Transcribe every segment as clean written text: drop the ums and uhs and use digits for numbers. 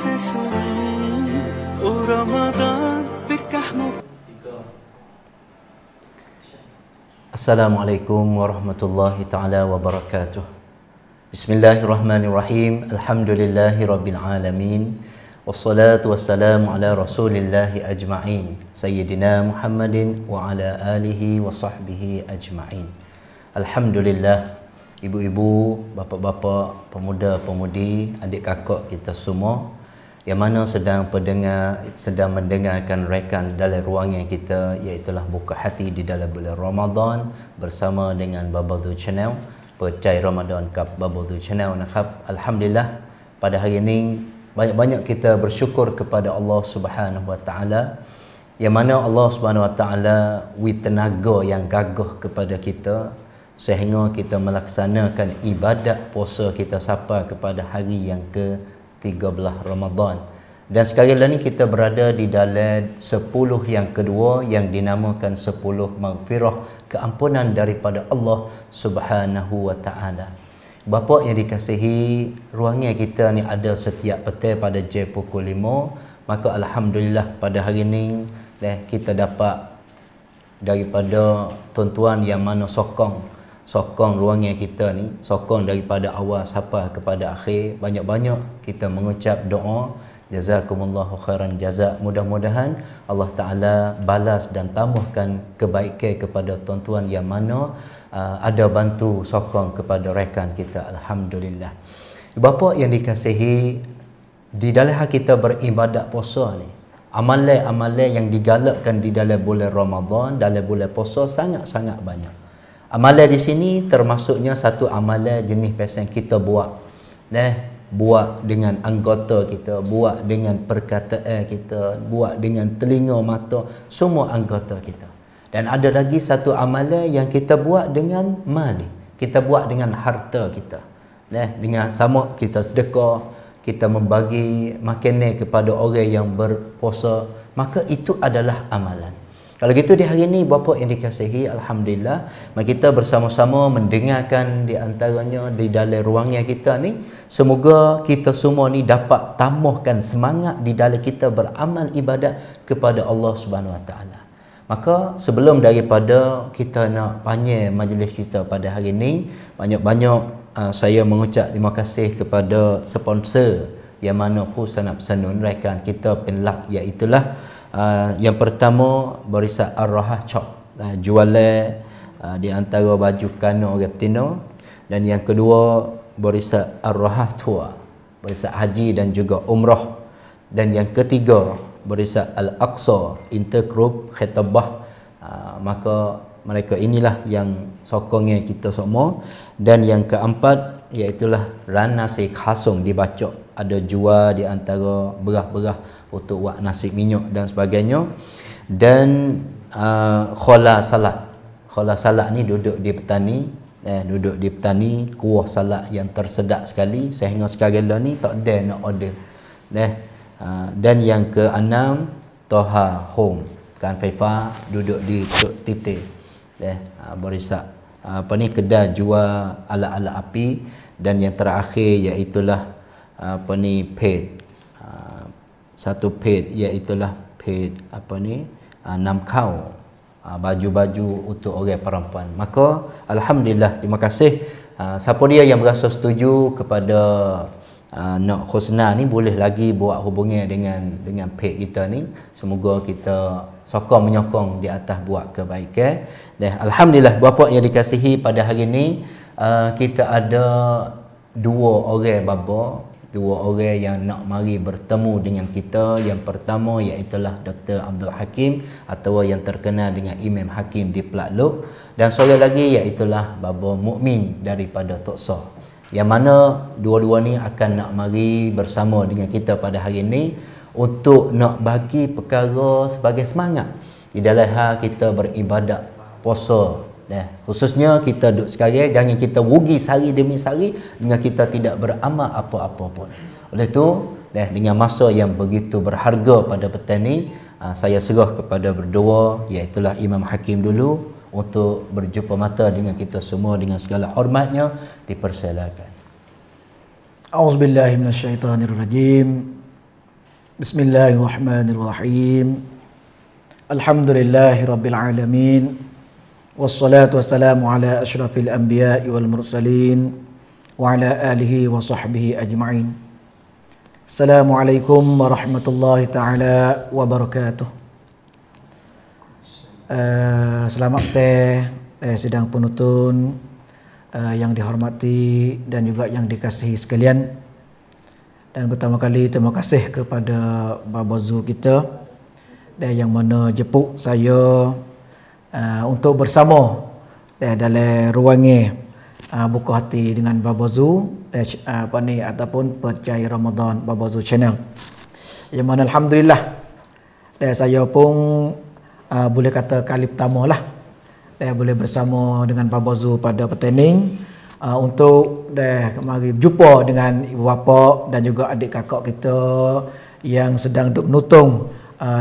سيسري ورمضان بركحمك. Assalamualaikum warahmatullahi ta'ala wabarakatuh. Bismillahirrahmanirrahim. Alhamdulillahi rabbil alamin. Wassalatu wassalamu ala rasulillahi ajma'in. Sayyidina Muhammadin wa ala alihi wa sahbihi ajma'in. Alhamdulillah, ibu-ibu, bapa-bapa, pemuda-pemudi, adik kakak kita semua yang mana sedang mendengarkan rekan dalam ruangan kita, iaitulah Buka Hati di dalam bulan Ramadan bersama dengan Babadu Channel, Percaya Ramadan Kap Babadu Channel nakap. Alhamdulillah, pada hari ini banyak-banyak kita bersyukur kepada Allah Subhanahu Wa Taala, yang mana Allah Subhanahu Wa Taala tenaga yang gagah kepada kita sehingga kita melaksanakan ibadat puasa kita sampai kepada hari yang ke-13 Ramadan. Dan sekarang ni kita berada di dalam 10 yang kedua yang dinamakan 10 maghfirah, keampunan daripada Allah Subhanahu Wa Taala. Bapa yang dikasihi, ruangan kita ni ada setiap petang pada jam pukul 5. Maka alhamdulillah pada hari ini kita dapat daripada tuan-tuan yang mana sokong ruangan kita ni, sokong daripada awal sampai kepada akhir. Banyak-banyak kita mengucap doa, jazakumullahu khairan jazak. Mudah-mudahan Allah Ta'ala balas dan tambahkan kebaikan kepada tuan-tuan yang mana ada bantu sokong kepada rekan kita. Alhamdulillah. Bapa yang dikasihi, di dalam kita beribadat puasa ni, amalan-amalan yang digalakkan di dalam bulan Ramadan, dalam bulan puasa sangat-sangat banyak. Amalan di sini termasuknya satu amalan jenis pesan kita buat dengan anggota kita, buat dengan perkataan kita, buat dengan telinga, mata, semua anggota kita. Dan ada lagi satu amalan yang kita buat dengan mali, kita buat dengan harta kita. Dengan sama kita sedekah, kita membagi makanan kepada orang yang berpuasa, maka itu adalah amalan. Kalau gitu di hari ini bapa yang dikasihi, alhamdulillah, mari kita bersama-sama mendengarkan di antaranya di dalam ruangan kita ni. Semoga kita semua ni dapat tambahkan semangat di dalam kita beramal ibadat kepada Allah Subhanahu Wa Taala. Maka sebelum daripada kita nak panjang majlis kita pada hari ini, banyak-banyak saya mengucap terima kasih kepada sponsor yang mana Husana Sanun rekan kita penlak, iaitulah yang pertama Barisan Ar-Rahah Shop, jualan di antara baju kano orang betina. Dan yang kedua Barisan Ar-Rahah Tour, barisan haji dan juga umrah. Dan yang ketiga Barisan Al-Aqsa Intergroup Khitabah. Maka mereka inilah yang sokongnya kita semua. Dan yang keempat iaitulah Ran Nasi Khasung dibaca, ada jual di antara berah-berah untuk buat nasi minyak dan sebagainya. Dan Khola Salad ni duduk di petani, kuah salad yang tersedap sekali sehingga sekarang ni tak ada nak order. Dan yang keenam Toha Home Kan Faifa, duduk di Tok Tite. Barisan kedai jual alat-alat api. Dan yang terakhir iaitulah satu paid, iaitulah paid Namkau, baju-baju untuk orang perempuan. Maka alhamdulillah, terima kasih. Siapa dia yang berasa setuju kepada nak Husna ni, boleh lagi buat hubungan dengan paid kita ni. Semoga kita sokong menyokong di atas buat kebaikan. Dan alhamdulillah bapa yang dikasihi, pada hari ini kita ada dua orang yang nak mari bertemu dengan kita. Yang pertama iaitulah Dr. Abdul Hakim atau yang terkenal dengan Imam Hakim di Pelat-Luk. Dan seorang lagi iaitulah Baba Mukmin daripada Tok Soh, yang mana dua-dua ni akan nak mari bersama dengan kita pada hari ini untuk nak bagi perkara sebagai semangat di dalam hal kita beribadat puasa. Khususnya kita duduk sekarang, jangan kita rugi sehari demi sehari dengan kita tidak beramal apa-apa pun. Oleh itu, dengan masa yang begitu berharga pada petang ni, saya serah kepada berdua, iaitulah Imam Hakim dulu, untuk berjumpa mata dengan kita semua dengan segala hormatnya. Dipersilakan. A'udzubillahi minasyaitonirrajim. Bismillahirrahmanirrahim. Alhamdulillahirabbil alamin. Wassalatu wassalamu ala asyrafil anbiya'i wal mursalin wa ala alihi wa sahbihi ajma'in. Assalamualaikum warahmatullahi taala wabarakatuh. Selamat sidang penonton yang dihormati dan juga yang dikasihi sekalian. Dan pertama kali terima kasih kepada Baba Zu kita yang mana jemput saya untuk bersama dalam ruangan buka hati dengan Baba Zu ataupun percaya Ramadan Baba Zu channel. Yang mana alhamdulillah saya pun boleh kata kali pertama lah boleh bersama dengan Baba Zu pada pertanding untuk mari berjumpa dengan ibu bapa dan juga adik kakak kita yang sedang duduk menutong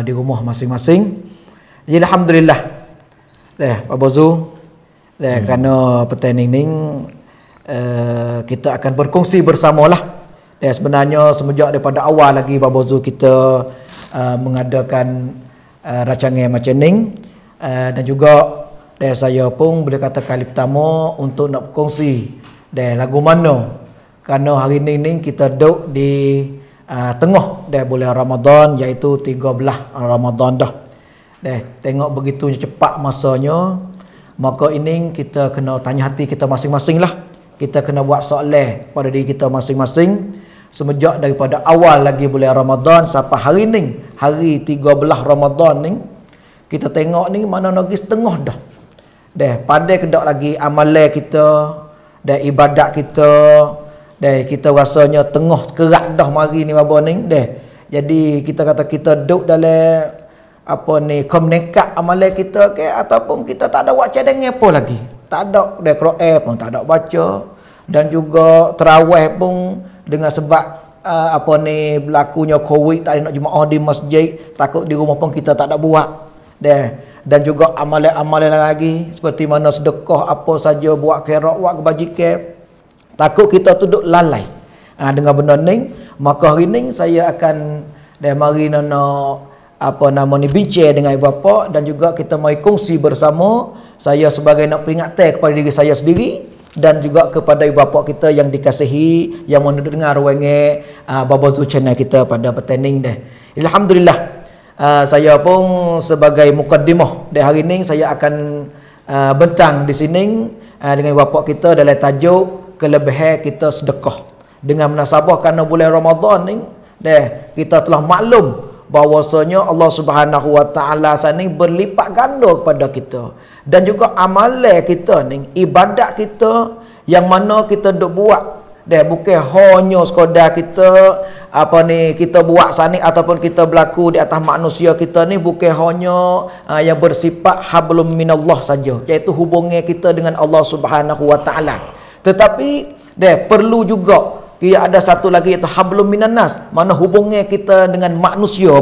di rumah masing-masing. Jadi alhamdulillah Baba Zu kerana pertanding ni kita akan berkongsi bersamalah. Sebenarnya semenjak daripada awal lagi Baba Zu kita mengadakan rancangan macam ni dan juga saya pun boleh kata kali pertama untuk nak berkongsi lagu mana, kerana hari ni kita duduk di tengah bulan Ramadan, iaitu 13 Ramadan dah. Tengok begitu cepat masanya, maka ini kita kena tanya hati kita masing-masing lah. Kita kena buat soalan pada diri kita masing-masing semenjak daripada awal lagi bulan Ramadan sampai hari ni, hari 13 Ramadan ni, kita tengok ni mana lagi setengah dah. Pandai kedak lagi amalan kita dan ibadat kita. Kita rasanya tengah kerat dah mari ni Baba ni. Jadi kita kata kita duduk dalam nekat amalan kita ke, ataupun kita tak ada buat cadangan apa lagi. Tak ada Quran pun tak ada baca, dan juga tarawih pun dengan sebab berlakunya Covid, tak ada nak jemaah di masjid, takut di rumah pun kita tak ada buat. Dan juga amalan-amalan lagi seperti mana sedekah apa saja, buat khairat, buat kebajikan, takut kita duduk lalai dengan benda ni. Maka hari ni saya akan mari bincang dengan ibu bapa, dan juga kita mari kongsi bersama. Saya sebagai nak peringatan kepada diri saya sendiri dan juga kepada ibu bapa kita yang dikasihi, yang mendengar ruangan Baba Zu channel kita pada pertanding alhamdulillah. Saya pun sebagai mukaddimah di hari ini saya akan bentang di sini dengan bapa kita dalam tajuk kelebihan kita sedekah. Dengan munasabah kerana bulan Ramadan ni kita telah maklum bahawasanya Allah Subhanahu Wa Taala sani berlipat ganda kepada kita, dan juga amalan kita ni, ibadat kita yang mana kita duk buat bukan hanya sekadar kita kita buat sani ataupun kita berlaku di atas manusia kita ni, bukan hanya yang bersifat hablum minallah saja, iaitu hubungan kita dengan Allah Subhanahu Wa Taala. Tetapi perlu juga ada satu lagi, iaitu hablum minannas, mana hubungan kita dengan manusia.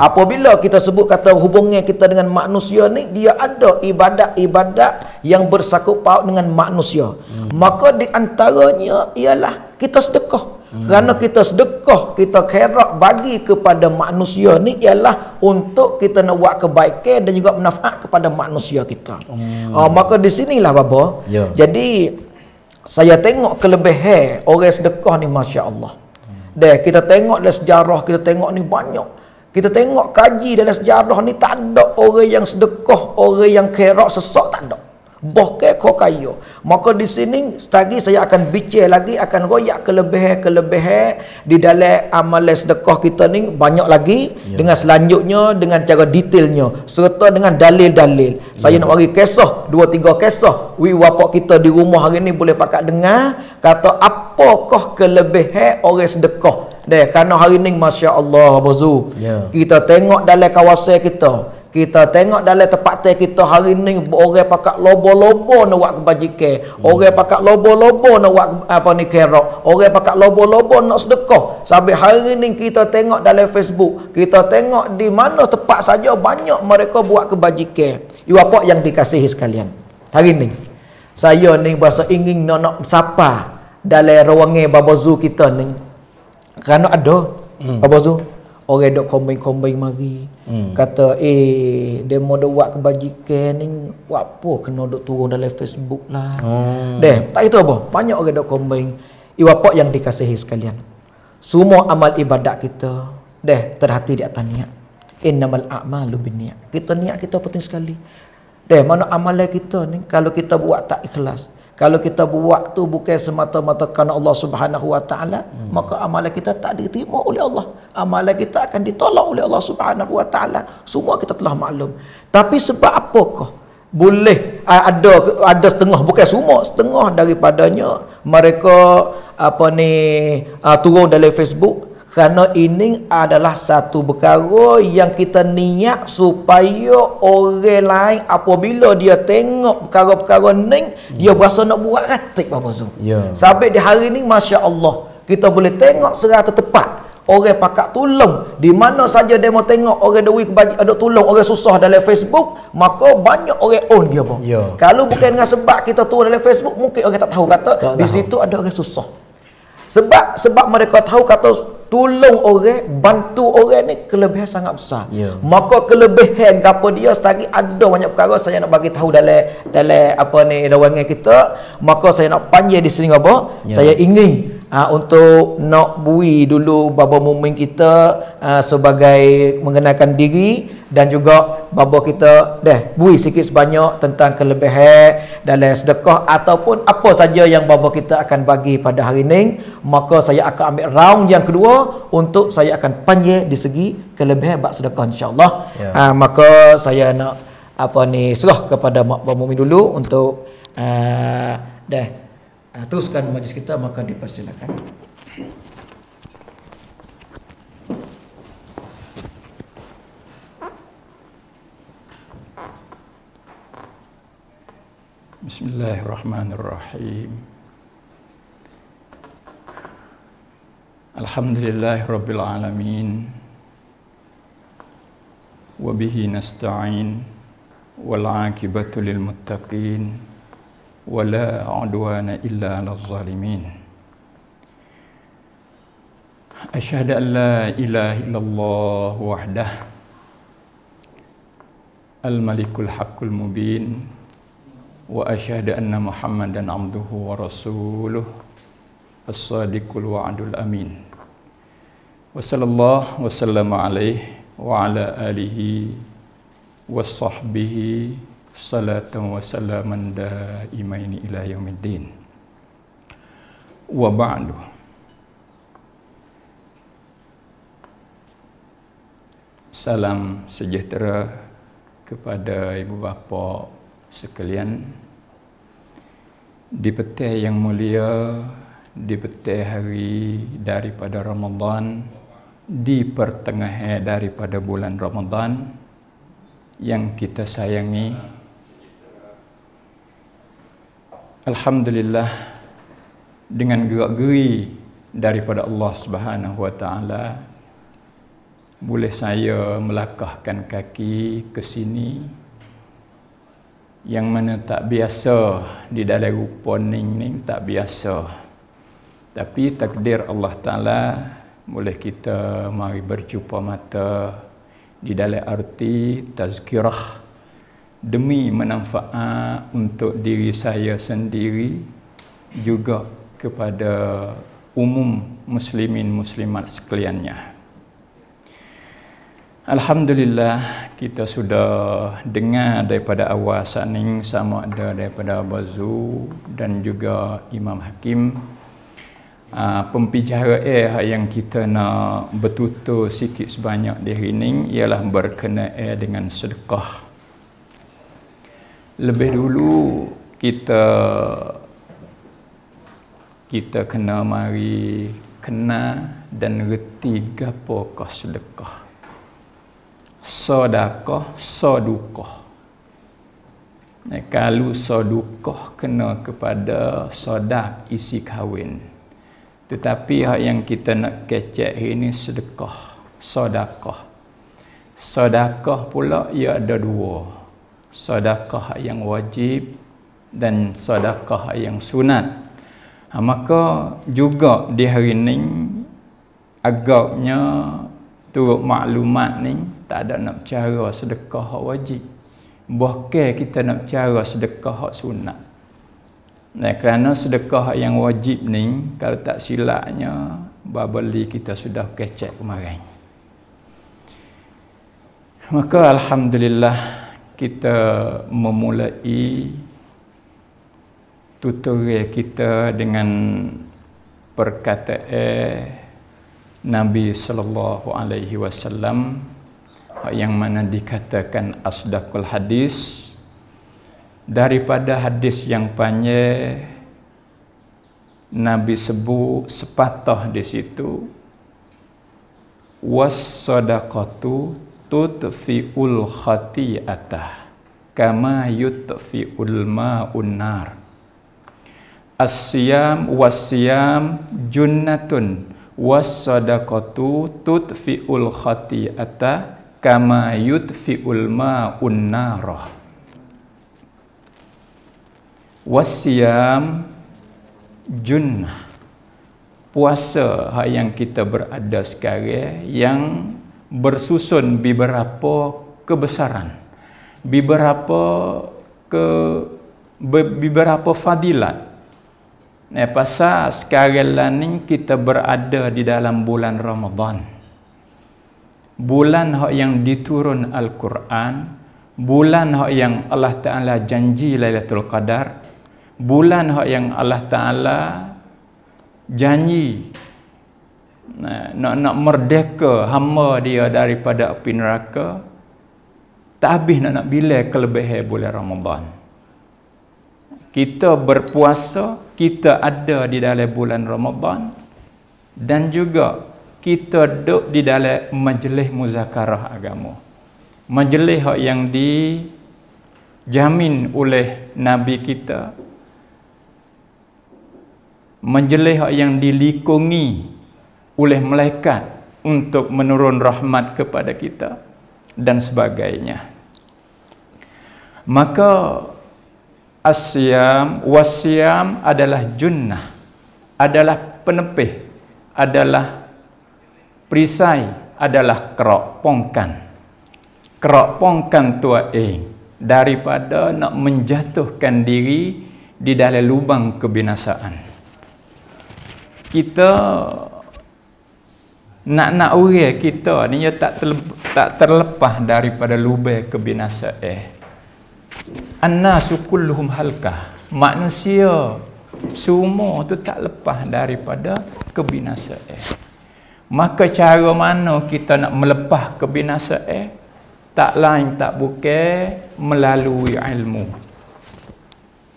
Apabila kita sebut kata hubungan kita dengan manusia ni, dia ada ibadat-ibadat yang bersangkut paut dengan manusia. Maka di antaranya ialah kita sedekah. Kerana kita sedekah, kita khairat bagi kepada manusia ni ialah untuk kita nak buat kebaikan dan juga manfaat kepada manusia kita. Maka di sinilah Baba. Jadi saya tengok kelebihan orang sedekah ni, Masya Allah. Kita tengok dalam sejarah, kita tengok ni banyak. Kita tengok kaji dalam sejarah ni, tak ada orang yang sedekah, orang yang khairat sesak, tak ada. Bahkan kau kaya. Maka di sini setagi saya akan bincang lagi, akan royak kelebihan di dalam amalan sedekah kita ni banyak lagi. Dengan selanjutnya, dengan cara detailnya, serta dengan dalil-dalil. Saya nak bagi kisah, 2-3 kisah wapak kita di rumah hari ni boleh pakat dengar kata apakah kelebihan orang sedekah. Kerana hari ni Masya Allah Baba Zu, kita tengok dalam kawasan kita, kita tengok dalam tempat kita hari ni, orang pakat lobo-lobo nak buat kebajikan, orang pakat lobo-lobo nak buat khairat, orang pakat lobo-lobo nak sedekah. Sampai hari ni kita tengok dalam Facebook, kita tengok di mana tempat saja banyak mereka buat kebajikan. Ibu bapa yang dikasihi sekalian, hari ni saya ni berasa ingin nak sapa dalam ruangan Baba Zu kita ni, kerana ada Baba Zu orang dok kombing-kombing mari. Kata demo dok buat kebajikan ni buat apa kena dok turun dalam Facebook lah. Deh, tak itu apa. Banyak orang dok kombing. Iwapak yang dikasihi sekalian. Semua amal ibadat kita terhati di atas niat. Innamal a'malu binniyat. Kita niat kita penting sekali. Mana amalan kita ni kalau kita buat tak ikhlas, kalau kita buat tu bukan semata-mata kerana Allah Subhanahu Wa Taala, maka amalan kita tak diterima oleh Allah. Amalan kita akan ditolak oleh Allah Subhanahu Wa Taala. Semua kita telah maklum. Tapi sebab apakah boleh ada setengah, bukan semua, setengah daripadanya mereka turun dalam Facebook kerana ini adalah satu perkara yang kita niat supaya orang lain apabila dia tengok perkara-perkara ni dia berasa nak buat ratik Bapak Zul. Sampai di hari ni Masya Allah kita boleh tengok serata tepat orang pakak tolong di mana saja dia mau tengok orang duit ada tolong orang susah dalam Facebook, maka banyak orang on dia bang. Kalau bukan dengan sebab kita turun dalam Facebook mungkin orang tak tahu kata di situ ada orang susah. Sebab mereka tahu kata tolong orang, bantu orang ni kelebihan sangat besar. Maka kelebihan gapo dia setari ada banyak perkara saya nak bagi tahu dalam dalam kita, maka saya nak panjang di sini apa? Saya ingin untuk nak bui dulu bapa mukmin kita sebagai mengenalkan diri dan juga bapa kita bui sikit sebanyak tentang kelebihan dalam sedekah ataupun apa saja yang bapa kita akan bagi pada hari ini. Maka saya akan ambil round yang kedua untuk saya akan panjang di segi kelebihan bab sedekah insya-Allah. Maka saya nak serah kepada bapa mukmin dulu untuk teruskan majlis kita, maka dipersilakan. Bismillahirrahmanirrahim. Alhamdulillahirabbil alamin. Wa bihi nasta'in wal 'aqibatu lil muttaqin. ولا عدوان إلا على الظالمين أشهد أن لا إله إلا الله وحده الملك الحق المبين وأشهد أن محمدا عبده ورسوله الصادق الوعد الأمين وصلى الله وسلم عليه وعلى آله وصحبه salatan wa salaman daimaini ila yaumiddin. Wa ba'du. Salam sejahtera kepada ibu bapa sekalian di petang yang mulia, di petang hari daripada Ramadan, di pertengahan daripada bulan Ramadan yang kita sayangi. Alhamdulillah, dengan gerak-geri daripada Allah Subhanahu Wa Taala boleh saya melangkahkan kaki ke sini yang mana tak biasa di dalam rupa ning tak biasa. Tapi takdir Allah Taala boleh kita mari berjumpa mata di dalam arti tazkirah demi manfaat untuk diri saya sendiri juga kepada umum muslimin muslimat sekaliannya. Alhamdulillah kita sudah dengar daripada awal saning sama ada daripada Abazu dan juga Imam Hakim pembicaraan yang kita nak bertutur sikit sebanyak di hari ini ialah berkenaan dengan sedekah. Lebih dulu kita kena mari kenal dan reti gapokah sedekah. Sedekah, sedekah. Kalau sedekah kena kepada sodak isi kahwin. Tetapi yang kita nak kecek ini sedekah, sedekah. Sedekah pula ia ada dua. Sedekah yang wajib dan sedekah yang sunat. Maka juga di hari ini agaknya turut maklumat ni tak ada nak cara sedekah hak wajib. Bahkan kita nak cara sedekah hak sunat. Nah, kerana sedekah yang wajib ni kalau tak silapnya babali kita sudah kecek kemarin. Maka alhamdulillah kita memulai tutorial kita dengan perkataan Nabi sallallahu alaihi wasallam yang mana dikatakan asdaqul hadis. Daripada hadis yang panjang Nabi sebut sepatah di situ, was-sadaqatu tudfi'ul khati'atah kama yudfi'ul ma'un nar. As-siyam was-siyam junnatun was-sadaqatu tudfi'ul khati'atah kama yudfi'ul ma'un narah. Was-siyam junnah, puasa yang kita berada sekarang yang bersusun beberapa kebesaran, beberapa fadilat. Pasal sekarang lah ni kita berada di dalam bulan Ramadan, bulan yang diturun Al-Quran, bulan yang Allah Ta'ala janji Lailatul Qadar, bulan yang Allah Ta'ala janji nak merdeka hamba dia daripada api neraka. Tak habis nak bila kelebihan bulan Ramadan. Kita berpuasa, kita ada di dalam bulan Ramadan, dan juga kita duduk di dalam majlis muzakarah agama, majlis yang dijamin oleh Nabi kita, majlis yang dilikungi oleh malaikat untuk menurun rahmat kepada kita dan sebagainya. Maka asyam wasyam adalah junnah, adalah penepih, adalah perisai, adalah keropongkan tua daripada nak menjatuhkan diri di dalam lubang kebinasaan. Kita nak orang kita ni tak terlepas daripada lubang kebinasaan. Annasu kulluhum halkah, manusia semua tu tak lepas daripada kebinasaan. Maka cara mana kita nak melepas kebinasaan? Tak lain tak bukan melalui ilmu.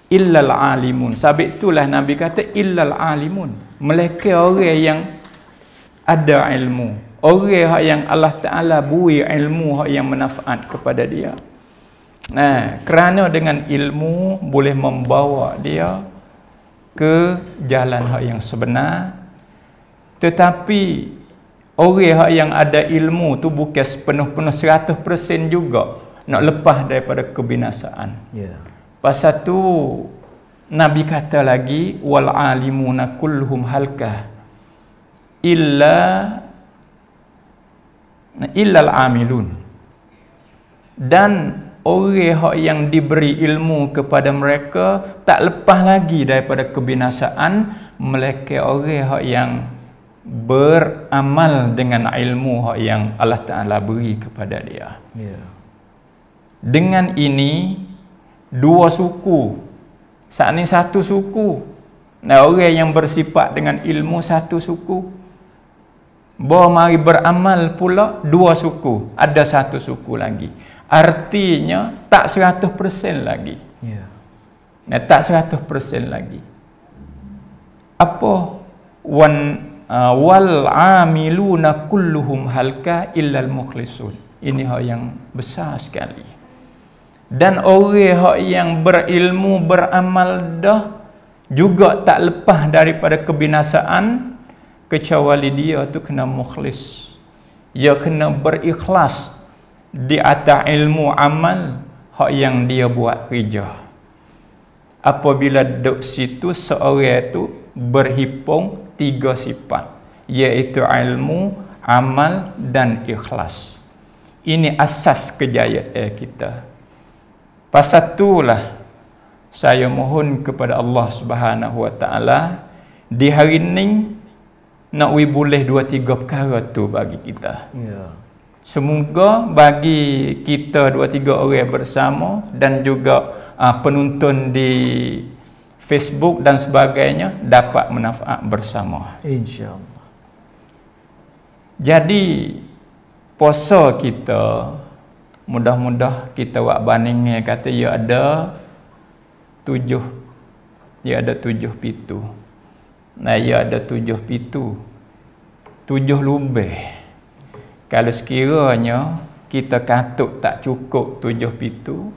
Illal alimun. Sebab itulah Nabi kata illal alimun. Mereka orang yang ada ilmu, orang yang Allah Ta'ala beri ilmu yang manfaat kepada dia. Nah, kerana dengan ilmu boleh membawa dia ke jalan yang sebenar. Tetapi orang yang ada ilmu tu bukan sepenuh-penuh 100% juga nak lepas daripada kebinasaan. Pasal tu Nabi kata lagi wal alimuna kulluhum halkah illal amilun. Dan orang yang diberi ilmu kepada mereka tak lepas lagi daripada kebinasaan, mereka orang yang beramal dengan ilmu yang Allah Ta'ala beri kepada dia. Dengan ini dua suku, saat ini satu suku. Nah, orang yang bersifat dengan ilmu satu suku, bawa mari beramal pula dua suku, ada satu suku lagi. Artinya tak 100% lagi. Nah, tak 100% lagi. Apa wal amiluna kulluhum halka illal mukhlisun. Ini hal yang besar sekali. Dan orang yang berilmu beramal dah juga tak lepas daripada kebinasaan kecuali dia tu kena mukhlis. Dia kena berikhlas di atas ilmu amal hak yang dia buat kerja. Apabila duduk situ seorang tu berhimpun 3 sifat, iaitu ilmu, amal dan ikhlas. Ini asas kejayaan kita. Pasal itulah saya mohon kepada Allah Subhanahu wa taala di hari ini nak boleh 2-3 perkara tu bagi kita. Ya. Semoga bagi kita 2-3 orang bersama dan juga penonton di Facebook dan sebagainya dapat manfaat bersama. InsyaAllah. Jadi puasa kita mudah-mudah kita buat bandingnya kata ia ada 7 pitu. Nah, ia ada 7 pitu. 7 lebih. Kalau sekiranya kita katuk tak cukup 7 pitu,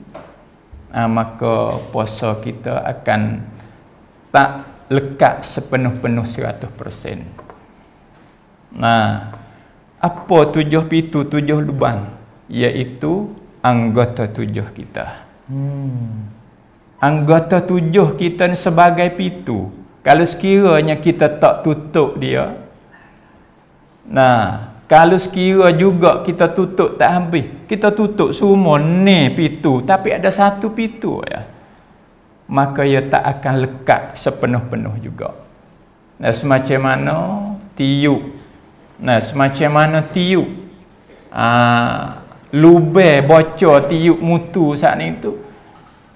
maka puasa kita akan tak lekat sepenuh-penuh 100%. Nah, apa 7 pitu, 7 lubang? Iaitu anggota 7 kita. Anggota 7 kita ni sebagai pitu. Kalau sekiranya kita tak tutup dia, nah, kalau sekira juga kita tutup tak habis, kita tutup semua ni pitu, tapi ada satu pitu ya, maka ia tak akan lekat sepenuh-penuh juga. Nah, semacam mana tiup. Nah, semacam mana tiup. Lubang bocor tiup mutu saat itu.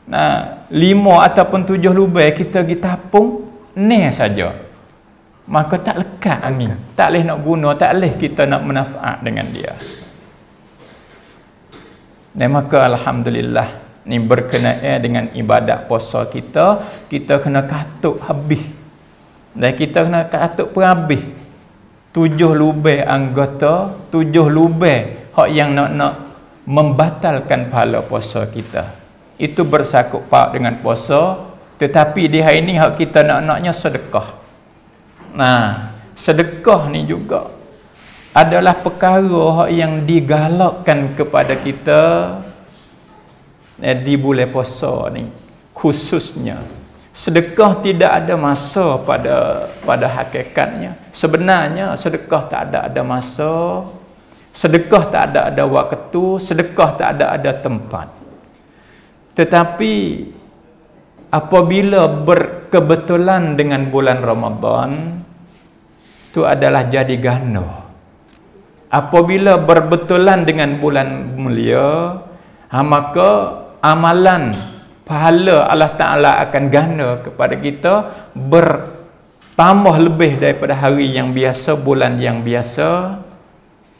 Nah, 5 ataupun 7 lubang kita pergi tapung ni saja. Maka tak lekat angin. Tak boleh nak guna, tak boleh kita nak manfaat dengan dia. Dan maka alhamdulillah ni berkenaan dengan ibadat puasa kita kena katuk habis. Dan kita kena katuk pun habis. 7 lubang anggota, 7 lubang hak yang nak membatalkan pahala puasa kita. Itu bersangkut paut dengan puasa, tetapi di hari ini hak kita naknya sedekah. Nah, sedekah ni juga adalah perkara yang digalakkan kepada kita di bulan puasa ni khususnya. Sedekah tidak ada masa pada hakikatnya. Sebenarnya sedekah tak ada masa, sedekah tak ada waktu, sedekah tak ada tempat. Tetapi apabila berkebetulan dengan bulan Ramadan, itu adalah jadi ganda. Apabila berbetulan dengan bulan mulia, maka amalan pahala Allah Ta'ala akan ganda kepada kita bertambah lebih daripada hari yang biasa, bulan yang biasa.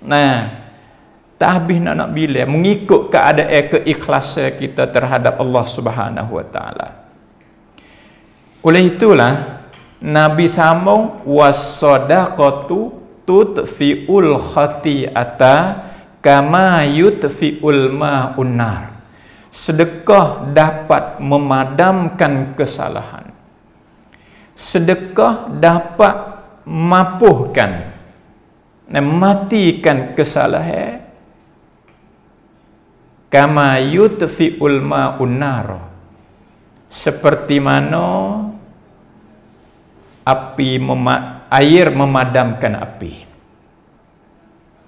Nah, tak habis nak bila mengikut keadaan keikhlasan kita terhadap Allah Subhanahu wa taala. Oleh itulah Nabi sambung was-shadaqatu tudfi'ul khati'ata kama yudfi'ul ma'un nar. Sedekah dapat memadamkan kesalahan. Sedekah dapat mapuhkan, mematikan kesalahan. Kama yudfi'ul ma'un nar. Seperti mana air memadamkan api.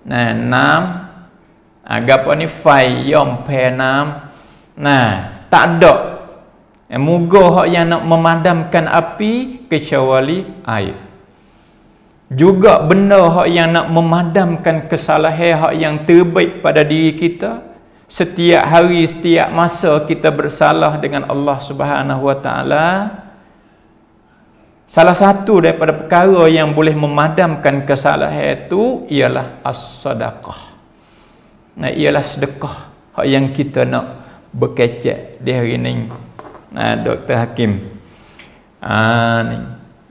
Nah, agak ni fayom penam. Nah, tak ada moga hak yang nak memadamkan api kecuali air. Juga benda hak yang nak memadamkan kesalahan hak yang terbaik pada diri kita. Setiap hari, setiap masa kita bersalah dengan Allah Subhanahu wa taala. Salah satu daripada perkara yang boleh memadamkan kesalahan itu ialah as-sadaqah. Nah, ialah sedekah hak yang kita nak berkecek di hari ini. Nah, Dr. Hakim. Ni.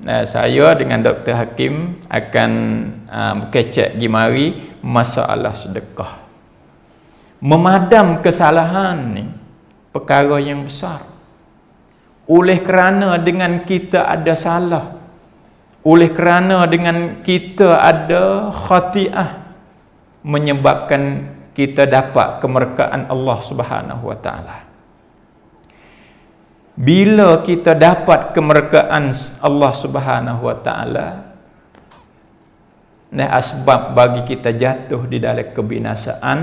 Nah, saya dengan Dr. Hakim akan berkecek di mari masalah sedekah. Memadam kesalahan ni perkara yang besar. Oleh kerana dengan kita ada salah, oleh kerana dengan kita ada khati'ah, menyebabkan kita dapat kemerkaan Allah Subhanahu wa taala. Bila kita dapat kemerkaan Allah Subhanahu wa taala, asbab bagi kita jatuh di dalam kebinasaan,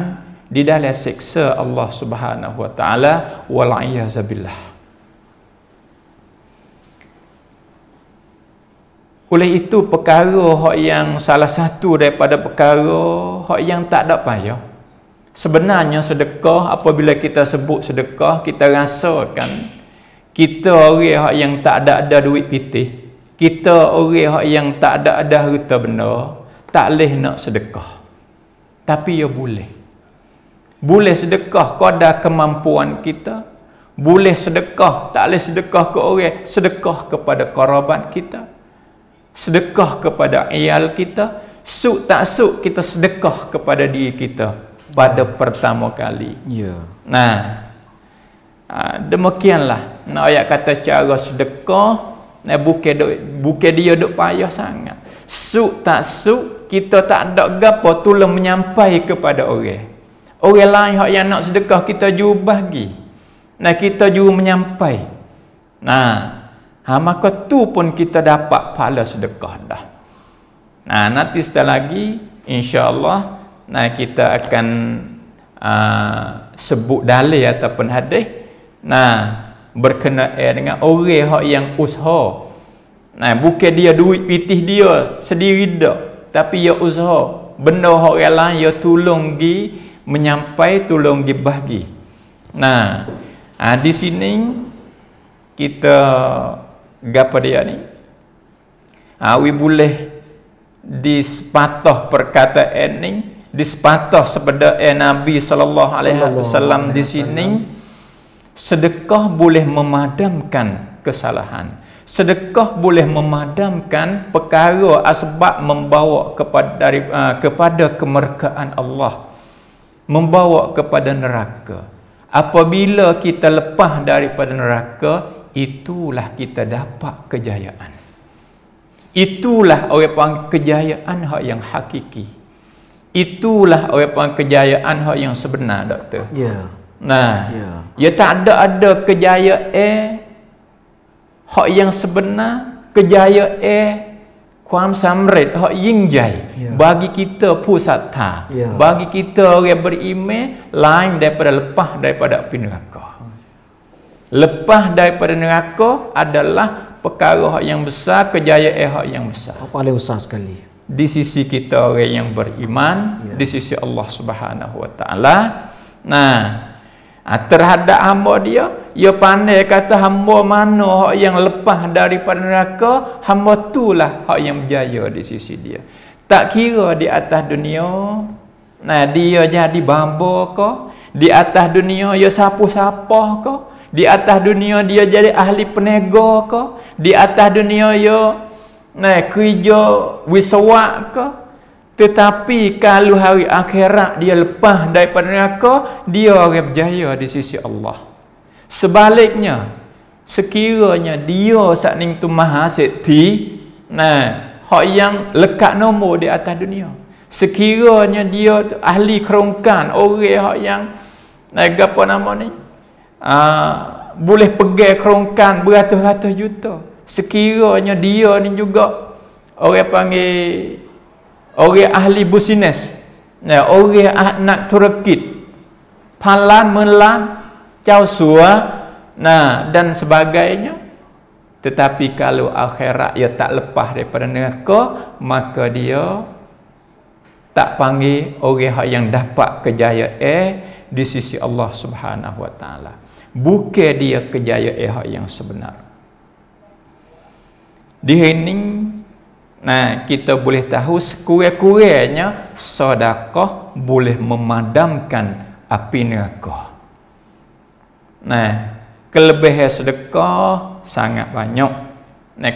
di dalam siksa Allah Subhanahu wa taala, wal iyyazabillah. Oleh itu perkara yang salah satu daripada perkara yang tak ada payah. Sebenarnya sedekah, apabila kita sebut sedekah, kita rasakan kita orang yang tak ada duit pitih, kita orang yang tak ada harta benda, tak boleh nak sedekah. Tapi ya boleh. Boleh sedekah kadar kemampuan kita. Boleh sedekah, tak boleh sedekah ke orang, sedekah kepada kerabat kita. Sedekah kepada iyal kita, suk tak suk kita sedekah kepada diri kita pada pertama kali. Ya. Nah, demikianlah nak ayat kata cara sedekah, bukan dia duk payah sangat. Suk tak suk kita tak ada gapo tolong menyampai kepada orang. Orang lain yang nak sedekah kita juga bagi. Nah, kita juga menyampai. Nah, maka tu pun kita dapat pahala sedekah dah. Nah, nanti setelah lagi insya-Allah kita akan sebut dalil ataupun hadis berkenaan dengan orang yang usaha. Bukan dia duit pitih dia sendiri dak, tapi dia usaha benda orang lain dia tolong gi menyampai, tolong gi bagi. Di sini kita gapa dia ni? We boleh disepatah perkataan ni, disepatah sabda Nabi sallallahu alaihi wasallam di sini, sedekah boleh memadamkan kesalahan. Sedekah boleh memadamkan perkara asbab membawa kepada kemurkaan Allah, membawa kepada neraka. Apabila kita lepas daripada neraka, itulah kita dapat kejayaan. Itulah orang panggil kejayaan yang hakiki. Itulah orang panggil kejayaan yang sebenar, doktor. Ya. Ya tak ada kejayaan yang sebenar, kejayaan kuam samret yingjai bagi kita pusat bagi kita orang beriman lain daripada lepas daripada api neraka. Lepas daripada neraka adalah perkara yang besar, kejayaan yang besar. Paling besar sekali. Di sisi kita orang yang beriman, di sisi Allah Subhanahu wa taala. Terhadap hamba dia pandai kata hamba mana yang lepas daripada neraka, hamba itulah yang berjaya di sisi dia. Tak kira di atas dunia, dia jadi bamba ke, di atas dunia dia siapa-siapa ke, di atas dunia dia jadi ahli peniaga ke, di atas dunia dia kerja wisawak ke, tetapi kalau hari akhirat dia lepas daripada neraka, dia orang berjaya di sisi Allah. Sebaliknya, sekiranya dia saat ni tu maha sekti, hak yang lekat nombor di atas dunia, sekiranya dia ahli kerongkan, orang yang apa nama ni, boleh pegang kerongkan beratus-ratus juta, sekiranya dia ni juga orang panggil orang ahli bisnes, orang nak turakit, palan melan, cau sua, dan sebagainya. Tetapi kalau akhirat dia tak lepas daripada neraka, maka dia tak panggil orang yang dapat kejayaan di sisi Allah Subhanahu wa taala. Bukan dia kejayaan yang sebenar. Di sini kita boleh tahu sekurang-kurangnya sedekah boleh memadamkan api neraka. Kelebihan sedekah sangat banyak.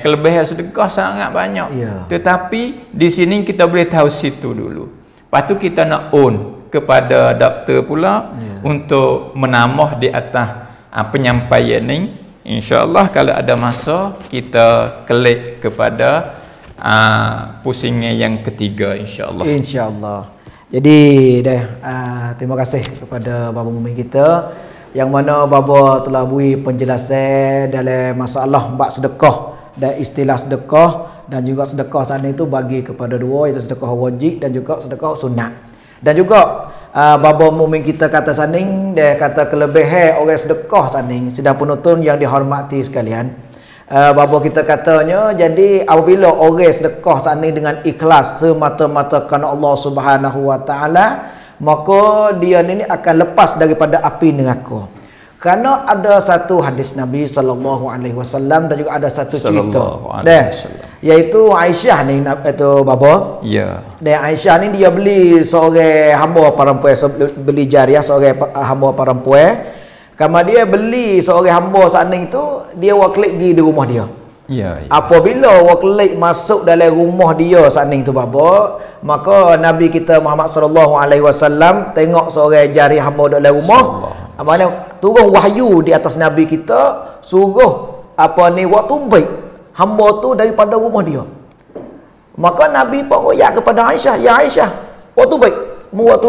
Kelebihan sedekah sangat banyak. Tetapi di sini kita boleh tahu situ dulu. Lepas tu kita nak kepada doktor pula untuk menambah di atas penyampaian ni. InsyaAllah kalau ada masa kita klik kepada pusingnya yang ketiga, insyaAllah. InsyaAllah. Jadi terima kasih kepada Bapa Mumin kita yang mana Bapa telah beri penjelasan dalam masalah bab sedekah dan istilah sedekah dan juga sedekah sana itu bagi kepada dua, iaitu sedekah wajib dan juga sedekah sunat. Dan juga bapa mukmin kita kata saning, dia kata kelebihan orang sedekah saning, sedang penonton yang dihormati sekalian. Bapa kita katanya, jadi apabila orang sedekah saning dengan ikhlas semata-mata kerana Allah Subhanahu wa taala, maka dia ini akan lepas daripada api neraka. Kerana ada satu hadis Nabi sallallahu alaihi wasallam dan juga ada satu cerita. Iaitu Aisyah ni itu bapa. Ya. Dan Aisyah ni dia beli seorang hamba perempuan, beli jariah seorang hamba perempuan. Kama dia beli seorang hamba saning tu, dia waklik pergi di rumah dia. Ya, ya. Apabila waklik masuk dalam rumah dia saning tu bapa, maka Nabi kita Muhammad sallallahu alaihi wasallam tengok seorang jariah hamba dalam rumah. Mana turun wahyu di atas Nabi kita, suruh waktu baik hamba tu daripada rumah dia. Maka Nabi pun royak kepada Aisyah, ya Aisyah, waktu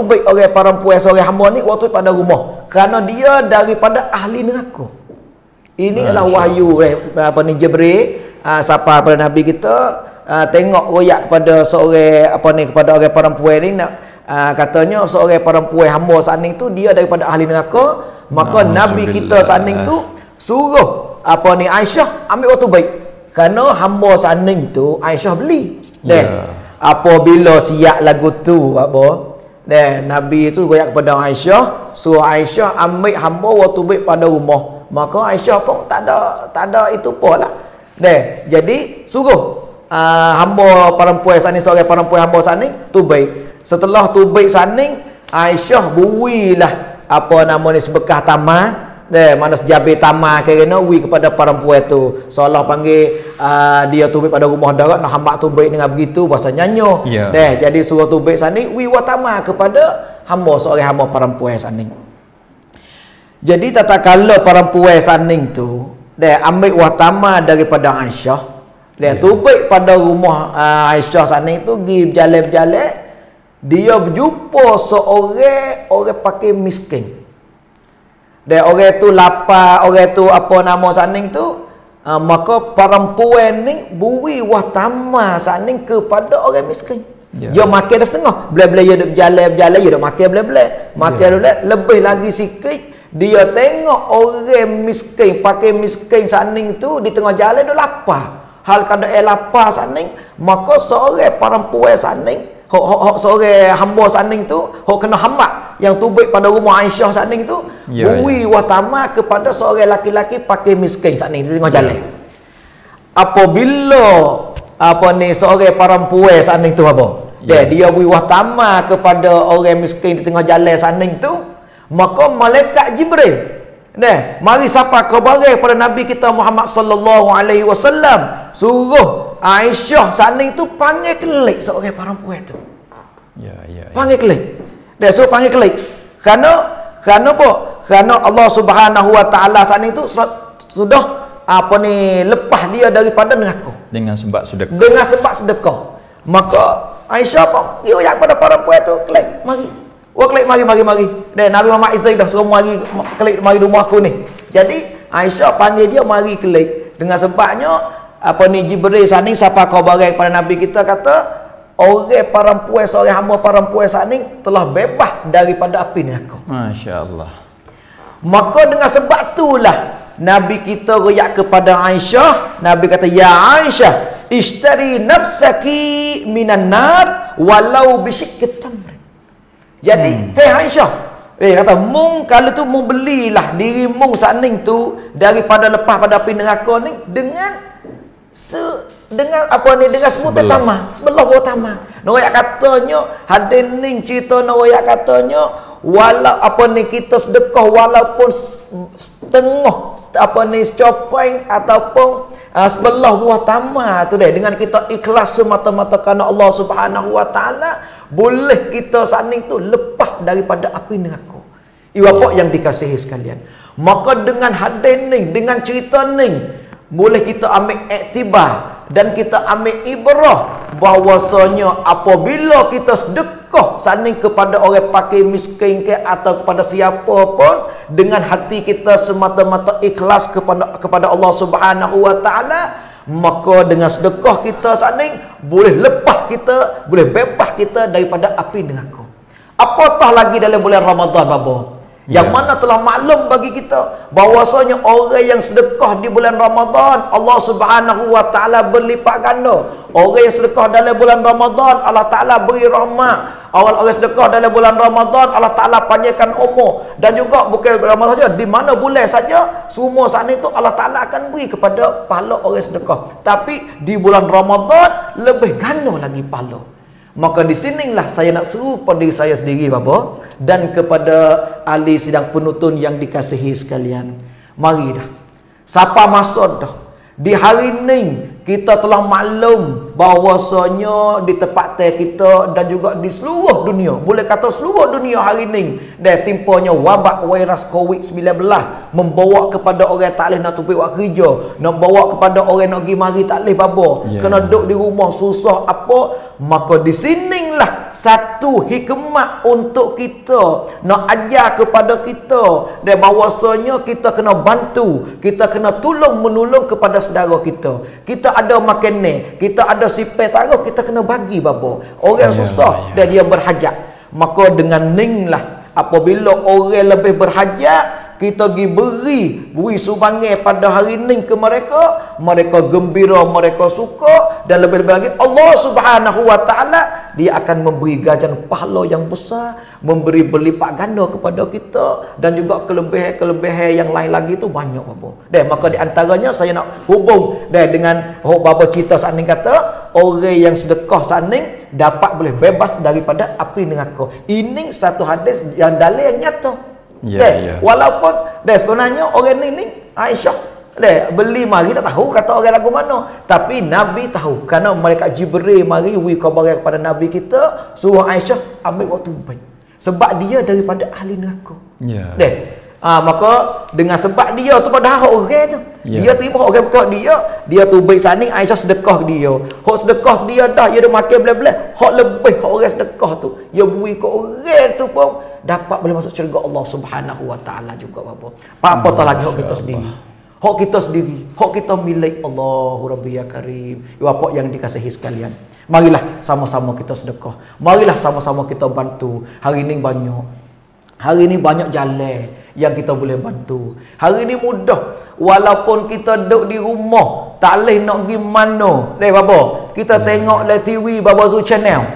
baik orang perempuan seorang hamba ni waktu pada rumah, kerana dia daripada ahli neraka. Ini adalah wahyu Jibril siapa pada Nabi kita tengok royak kepada seorang kepada orang perempuan ni, nak katanya seorang perempuan hamba saning tu dia daripada ahli neraka. Maka Nabi kita saning tu suruh Aisyah ambil waktu baik, kerana hamba saning tu Aisyah beli. Apabila siap lagu tu Nabi tu goyak kepada Aisyah, suruh Aisyah ambil hamba waktu baik pada rumah. Maka Aisyah pun tak ada itu pun lah. Jadi suruh hamba perempuan saning, seorang perempuan hamba saning tu baik. Setelah tu baik saning, Aisyah builah sebekah tamar, mana sejabir tamar kerana wi kepada perempuan tu, seolah panggil dia tu baik pada rumah darat nak hamba tu baik dengan begitu bahasa nyanyo. Jadi suruh tu baik saning wi wa tamar kepada hamba seorang hamba perempuan saning. Jadi tatkala perempuan saning tu ambil wa tamar daripada Aisyah, tu baik pada rumah Aisyah saning tu pergi berjalan-berjalan, dia berjumpa seorang orang pakai miskin. Dan orang tu lapar, orang tu saning tu, maka perempuan ni bui wah tamar saning kepada orang miskin. Dia makan dah setengah, bila-bila dia duk berjalan-berjalan, dia duk makan bila-bila. Makan lebih lagi sikit, dia tengok orang miskin, pakai miskin saning tu di tengah jalan duk lapar. Hal keadaan lapar saning, maka seorang perempuan saning, seorang hamba saning tu, kena hamba yang tubik pada rumah Aisyah saning tu, bui wah tamar kepada seorang laki-laki pakai miskin saning di tengah jalan. Apabila seorang perempuan saning tu dia bui wah tamar kepada orang miskin di tengah jalan saning tu, maka malaikat Jibril mari sapa khabar pada Nabi kita Muhammad sallallahu alaihi wasallam, suruh Aisyah saning tu panggil kelik seorang perempuan tu. Panggil kelik. Dia suruh panggil kelik. Kerana apa? Kerana Allah Subhanahu wa taala saning tu sudah lepas dia daripada neraka dengan sebab sedekah. Maka Aisyah pun dia kepada perempuan tu, kelik mari. Kelik mari. Dan Nabi Muhammad Izai dah suruh mari kelik mari rumah aku ni. Jadi Aisyah panggil dia mari kelik, dengan sebabnya Jibril saning siapa khabar kepada Nabi kita kata orang perempuan seorang hamba perempuan saning telah bebas daripada api neraka. Masya-Allah. Maka dengan sebab itulah Nabi kita royak kepada Aisyah, Nabi kata, ya Aisyah, ishtari nafsaki minan nar walau bisyikki tamr. Jadi hei Aisyah, kata mung kalau tu mung belilah diri mung saning tu daripada lepas pada api neraka ni dengan dengan sebutan tamar, sebelah buah tamar. Noyak katanya hadis ni cerita noyak katanya walau kita sedekah walaupun setengah secopain ataupun sebelah buah tamar tu dengan kita ikhlas semata-mata kerana Allah Subhanahu wa taala, boleh kita saning tu lepas daripada api neraka. Iwapok yang dikasihi sekalian. Maka dengan hadis ni, dengan cerita ni, boleh kita ambil iktibar dan kita ambil ibrah bahwasanya apabila kita sedekah saning kepada orang pakai miskin ke atau kepada siapa pun dengan hati kita semata-mata ikhlas kepada Allah Subhanahu wa taala, maka dengan sedekah kita saat ni boleh lepas kita, boleh bebas kita daripada api neraka. Apatah lagi dalam bulan Ramadan babo. Yang mana telah maklum bagi kita bahwasanya orang yang sedekah di bulan Ramadan, Allah Subhanahu wa taala berlipat ganda. Orang yang sedekah dalam bulan Ramadan, Allah Taala beri rahmat. Orang sedekah dalam bulan Ramadan, Allah Taala panjangkan umur. Dan juga bukan Ramadan saja, di mana bulan saja, semua saat itu Allah Taala akan beri kepada pahala orang sedekah. Tapi di bulan Ramadan lebih ganda lagi pahala. Maka di sinilah saya nak seru pada diri saya sendiri bapa dan kepada ahli sidang penuntun yang dikasihi sekalian. Mari dah. Siapa masuk dah. Di hari ini kita telah maklum bahawasanya di tempat kita dan juga di seluruh dunia, boleh kata seluruh dunia hari ini dah timpanya wabak virus COVID-19 membawa kepada orang tak boleh nak pergi buat kerja, nak bawa kepada orang nak pergi mari tak boleh babo, kena duduk di rumah susah apa. Maka di sinilah satu hikmat untuk kita nak ajar kepada kita dan bahawasanya kita kena bantu, kita kena tolong menolong kepada saudara kita. Kita ada makanan, kita ada sipai taruh, kita kena bagi babo. Orang susah dan dia berhajat. Maka dengan ning-lah apabila orang lebih berhajat, kita pergi beri sumbangan pada hari ini ke mereka, mereka gembira, mereka suka, dan lebih-lebih lagi Allah Subhanahu wa taala dia akan memberi ganjaran pahala yang besar, memberi berlipat ganda kepada kita, dan juga kelebihan-kelebihan yang lain lagi itu banyak bapa. Dan maka di antaranya saya nak hubung dengan bapa cerita saat ni kata orang yang sedekah saat ni dapat boleh bebas daripada api neraka. Ini satu hadis yang dalil yang nyata. Walaupun sebenarnya orang ni Aisyah beli mari tak tahu kata orang lagu mana, tapi Nabi tahu kerana malaikat Jibril mari wi khabar kepada Nabi kita suruh Aisyah ambil waktu baik sebab dia daripada ahli neraka. Maka dengan sebab dia tu pada hak orang tu dia terima hak orang bukan dia tu baik saning Aisyah sedekah dia, hak sedekah dia dah dia dah makan belah-belah, hak lebih hak orang sedekah tu dia beri ke orang tu pun dapat boleh masuk syurga Allah Subhanahu wa taala juga bapa. Apa-apa lagi hak kita sendiri. Hak kita sendiri, hak kita milik Allahu Rabbi ya Karim. Bapa yang dikasihi sekalian. Marilah sama-sama kita sedekah. Marilah sama-sama kita bantu. Hari ini banyak jalan yang kita boleh bantu. Hari ini mudah. Walaupun kita duduk di rumah, tak boleh nak pergi mana. Bapa, kita tengok le TV Baba Zu channel.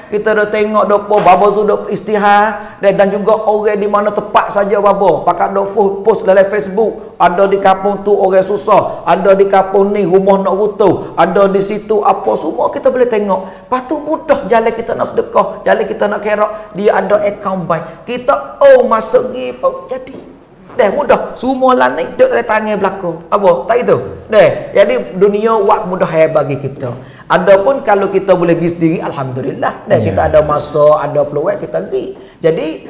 Kita dah tengok depa Baba Zu duk istihar dan juga orang di mana tepat saja bapa. Pakat duk post dalam Facebook, ada di kampung tu orang susah, ada di kampung ni rumah nak runtuh, ada di situ apa semua kita boleh tengok. Lepas tu mudah jalan kita nak sedekah, jalan kita nak kerak, dia ada akaun bank. Kita masuk gi jadi mudah. Semua lah ni duduk dari tangan belakang. Apa? Tak itu? Jadi dunia wak mudah bagi kita. Adapun kalau kita boleh pergi sendiri, alhamdulillah. Kita ada masa, ada peluang kita pergi. Jadi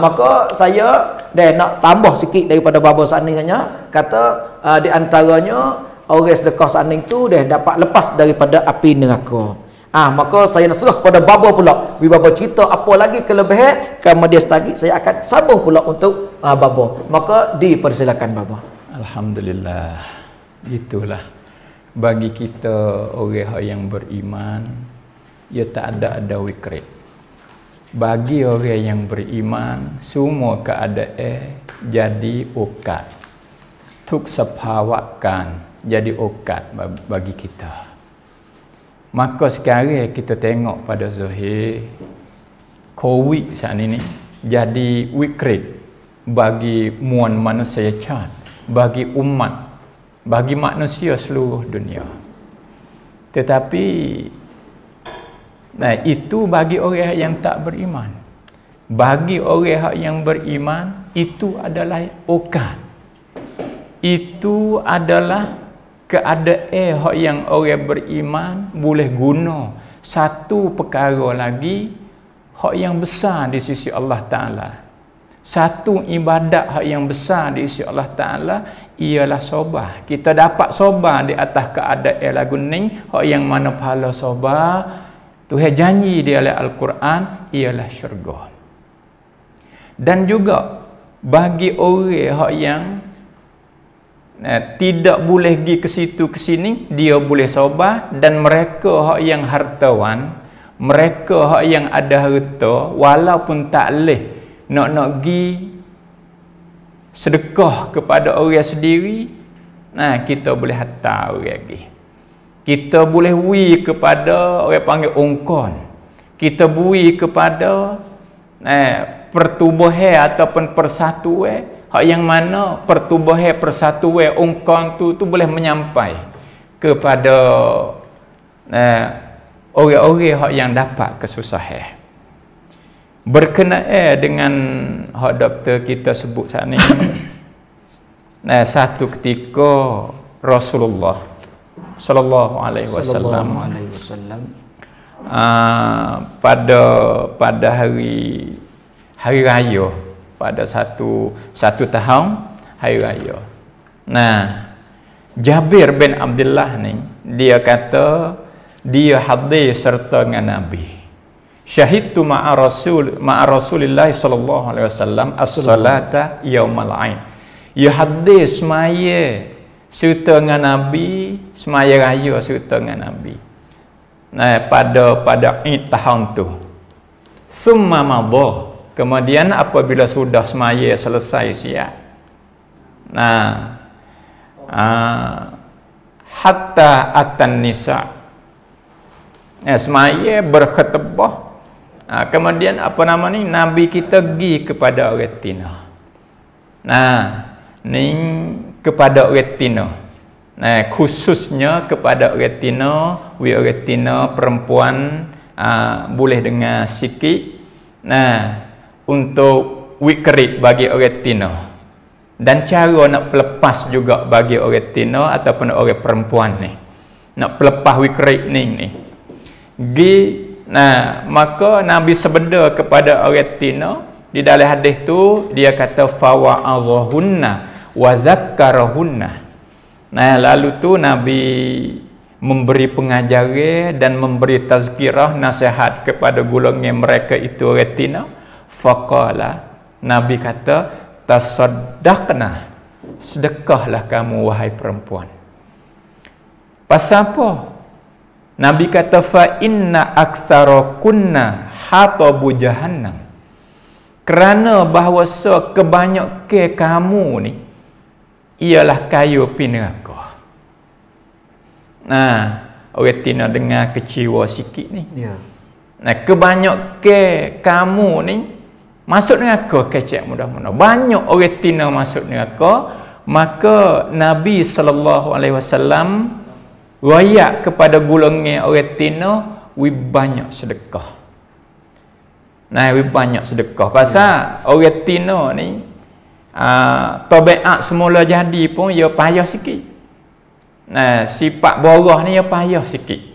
maka saya nak tambah sikit daripada baba saning hanya kata di antaranya orang sedekah saning tu dapat lepas daripada api neraka. Maka saya nak serah kepada baba pula. Baba cerita apa lagi kelebihan, kemudian setagi saya akan sambung pula untuk baba. Maka dipersilakan baba. Alhamdulillah. Itulah bagi kita orang yang beriman, ia tak ada wikrit. Bagi orang yang beriman, semua keadaan jadi okat. Tuk sepawakan jadi okat bagi kita. Maka sekarang kita tengok pada zahir COVID saat ini jadi wikrit bagi muan manusia cat, bagi umat, bagi manusia seluruh dunia. Tetapi itu bagi orang yang tak beriman. Bagi orang yang beriman itu adalah okat. Itu adalah keadaan yang orang beriman boleh guna satu perkara lagi hak yang besar di sisi Allah Ta'ala. Satu ibadat hak yang besar di sisi Allah Ta'ala ialah sabar. Kita dapat sabar di atas keadaan lagu ni, hak yang mana pahala sabar Tuhan janji di dalam Al-Quran ialah syurga. Dan juga bagi orang hak yang tidak boleh pergi ke situ ke sini, dia boleh sobat. Dan mereka hak yang hartawan, mereka hak yang ada harta, walaupun tak leh nak pergi sedekah kepada orang sendiri, kita boleh hantar orang lagi. Kita boleh beri kepada orang panggil ongkon. Kita beri kepada pertubuhan ataupun persatuan, hak yang mana pertubuhan persatuan ongkon tu boleh menyampai kepada orang-orang hak yang dapat kesusahan. Berkenaan dengan hak doktor kita sebut saat ni, satu ketika Rasulullah sallallahu alaihi wasallam pada hari raya, pada satu tahun hari raya. Jabir bin Abdullah ni dia kata dia hadir serta dengan Nabi. Syahidtu ma'a Rasulillah sallallahu alaihi wasallam as-salata yaumal ain. Ya hadir semaya serta dengan Nabi, semaya raya serta dengan Nabi. Pada Eid tahun tu. Summa madha. Kemudian apabila sudah semaya selesai siap. Hatta atan nisa. Semaya berkhutbah. Kemudian Nabi kita pergi kepada orang Tina. Kepada orang Tina. Khususnya kepada orang Tina, orang Tina perempuan boleh dengar sikit. Untuk wikerit bagi orang Tina. Dan cara nak pelepas juga bagi orang Tina ataupun orang perempuan ni. Nak pelepas wikerit ni. Maka Nabi sebeda kepada orang Tina. Di dalam hadis tu dia kata fawa'azahunna wa zakkarahunna. Lalu tu Nabi memberi pengajaran dan memberi tazkirah nasihat kepada golongan mereka itu orang Tina. Faqala, Nabi kata tasaddaqna, sedekahlah kamu wahai perempuan. Pasal apa? Nabi kata fa inna aksarakunna hatabu jahannam. Kerana bahawa kebanyakan kamu ni ialah kayu api neraka. Orang Tina dengar kecewa sikit ni. Kebanyakan kamu ni masuk neraka kecek mudah-mudah. Banyak orang Tina masuk neraka, maka Nabi sallallahu alaihi wasallam royak kepada golongan orang Tina, we banyak sedekah. We banyak sedekah. Pasal orang Tina ni tabiat semula jadi pun dia payah sikit. Sifat borah ni dia payah sikit.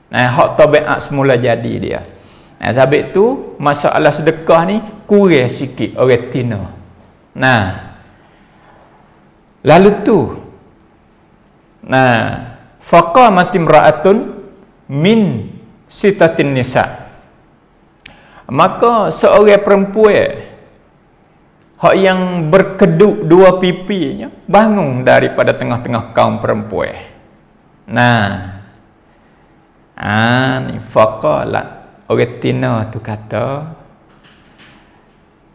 Hak tabiat semula jadi dia. Sebab itu masalah sedekah ni kurang sikit orang Tina. Lalu tu faqamat imra'atun min sitatin nisa. Maka seorang perempuan hak yang berkeduk dua pipinya bangun daripada tengah-tengah kaum perempuan. Ni faqalat, orang Tina tu kata,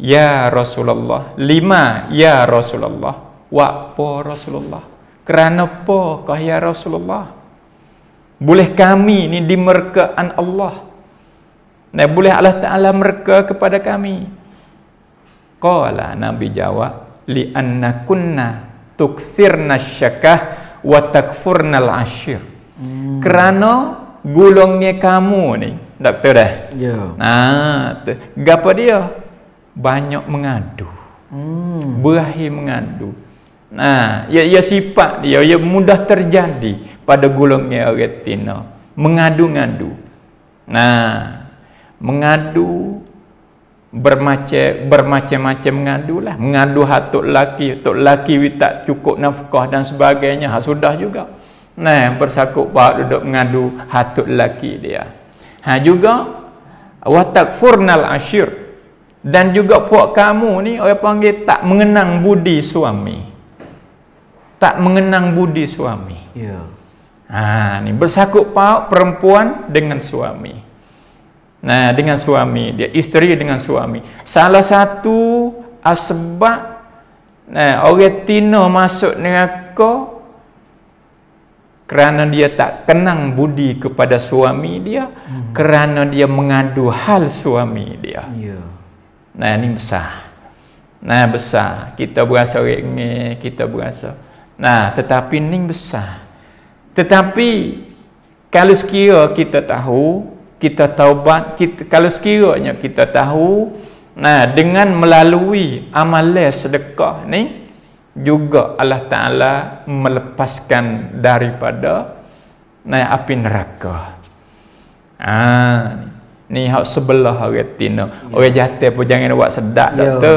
ya Rasulullah, lima ya Rasulullah, wa apa Rasulullah, kerana apakah ya Rasulullah? Boleh kami ni dimurkaan Allah, boleh Allah Ta'ala murka kepada kami? Qala, Nabi jawab, li annakunna tuksirna syakah wa takfurnal ashir. Kerana golongnya kamu ni, doktor dah. Gapa dia? Banyak mengadu. Berakhir mengadu. Ya sifat dia, ya mudah terjadi pada golongnya orang Tina. Mengadu-ngadu. Mengadu bermacam-macam mengadu lah. Mengadu tok laki tak cukup nafkah dan sebagainya. Sudah juga. Bersakut pak duduk mengadu tok laki dia. Juga wa takfurnal ashir, dan juga puak kamu ni orang panggil tak mengenang budi suami. tak mengenang budi suami. Ya. Ni bersakut paut perempuan dengan suami. Nah, dengan suami dia, isteri dengan suami. Salah satu sebab orang tino masuk neraka kerana dia tak kenang budi kepada suami dia, kerana dia mengadu hal suami dia. Ya. Nah, ini besar. Nah, besar. Kita berasa rengeh, kita berasa. Nah, tetapi ini besar. Tetapi kalau sekiranya kita tahu, kita taubat, kalau sekiranya kita tahu, nah, dengan melalui amalan sedekah ni juga Allah Ta'ala melepaskan daripada api neraka. Ni hak sebelah orang tino. Orang jantan pun jangan buat sedap dah tu.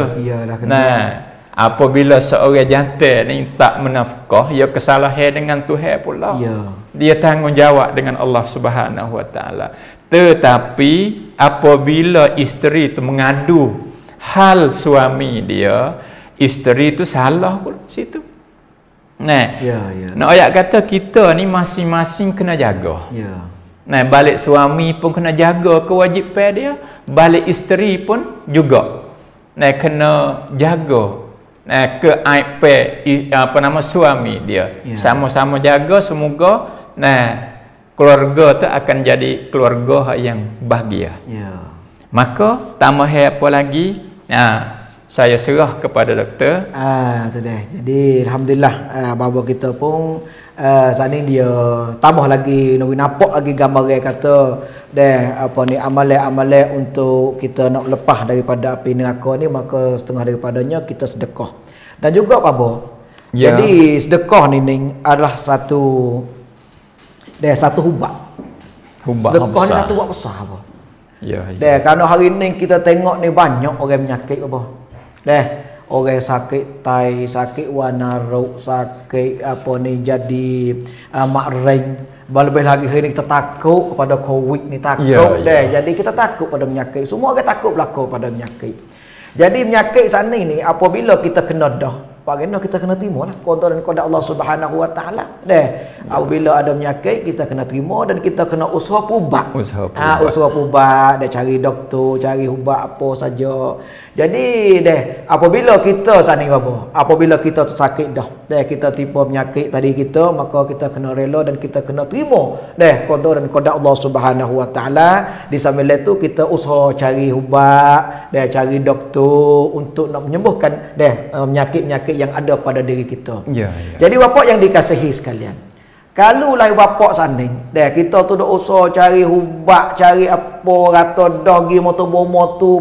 Apabila seorang jantan ni tak menafkah, ia kesalahan dengan Tuhan pula. Dia tanggungjawab dengan Allah Subhanahu Wa Ta'ala. Tetapi apabila isteri tu mengadu hal suami dia, isteri tu salah pun situ. Nah, ayat kata kita ni masing-masing kena jaga. Nah, balik suami pun kena jaga kewajipan dia, balik isteri pun juga. Nah, kena jaga keaiban suami dia. Sama-sama jaga, semoga keluarga tu akan jadi keluarga yang bahagia. Maka tambah apa lagi? Saya serah kepada doktor. Tu dah. Jadi alhamdulillah bapa kita pun saat ni dia tambah lagi nampak lagi gambar dia kata amalan-amalan untuk kita nak lepas daripada api neraka ni, maka setengah daripadanya kita sedekah. Dan juga bapa. Jadi sedekah ni adalah satu hubak. Sedekah ni satu hubak besar apa. Kerana hari ni kita tengok ni banyak orang penyakit apa. Orang sakit tai, sakit warna rok, sakit jadi makreng. Lebih lagi hari ni kita takut kepada COVID ni, takut Jadi kita takut pada penyakit. Semua orang takut berlaku pada penyakit. Jadi penyakit sana ni apabila kita kena dah, bagaimana kita kena terima lah qada dan qada Allah Subhanahu Wa Ta'ala. Apabila ada penyakit kita kena terima dan kita kena usaha pubat. Usaha pubat, cari doktor, cari ubat apa saja. Jadi apabila kita sana apa? Apabila kita tersakit dah, kita tipu penyakit tadi kita, maka kita kena rela dan kita kena terima qada dan qada Allah Subhanahu Wa Ta'ala. Di sambil itu kita usaha cari ubat, cari doktor untuk nak menyembuhkan penyakit-penyakit yang ada pada diri kita. Jadi bapak yang dikasihi sekalian, kalau lah bapak sanding kita tu dah usaha cari ubat, cari apa kata dah gi motor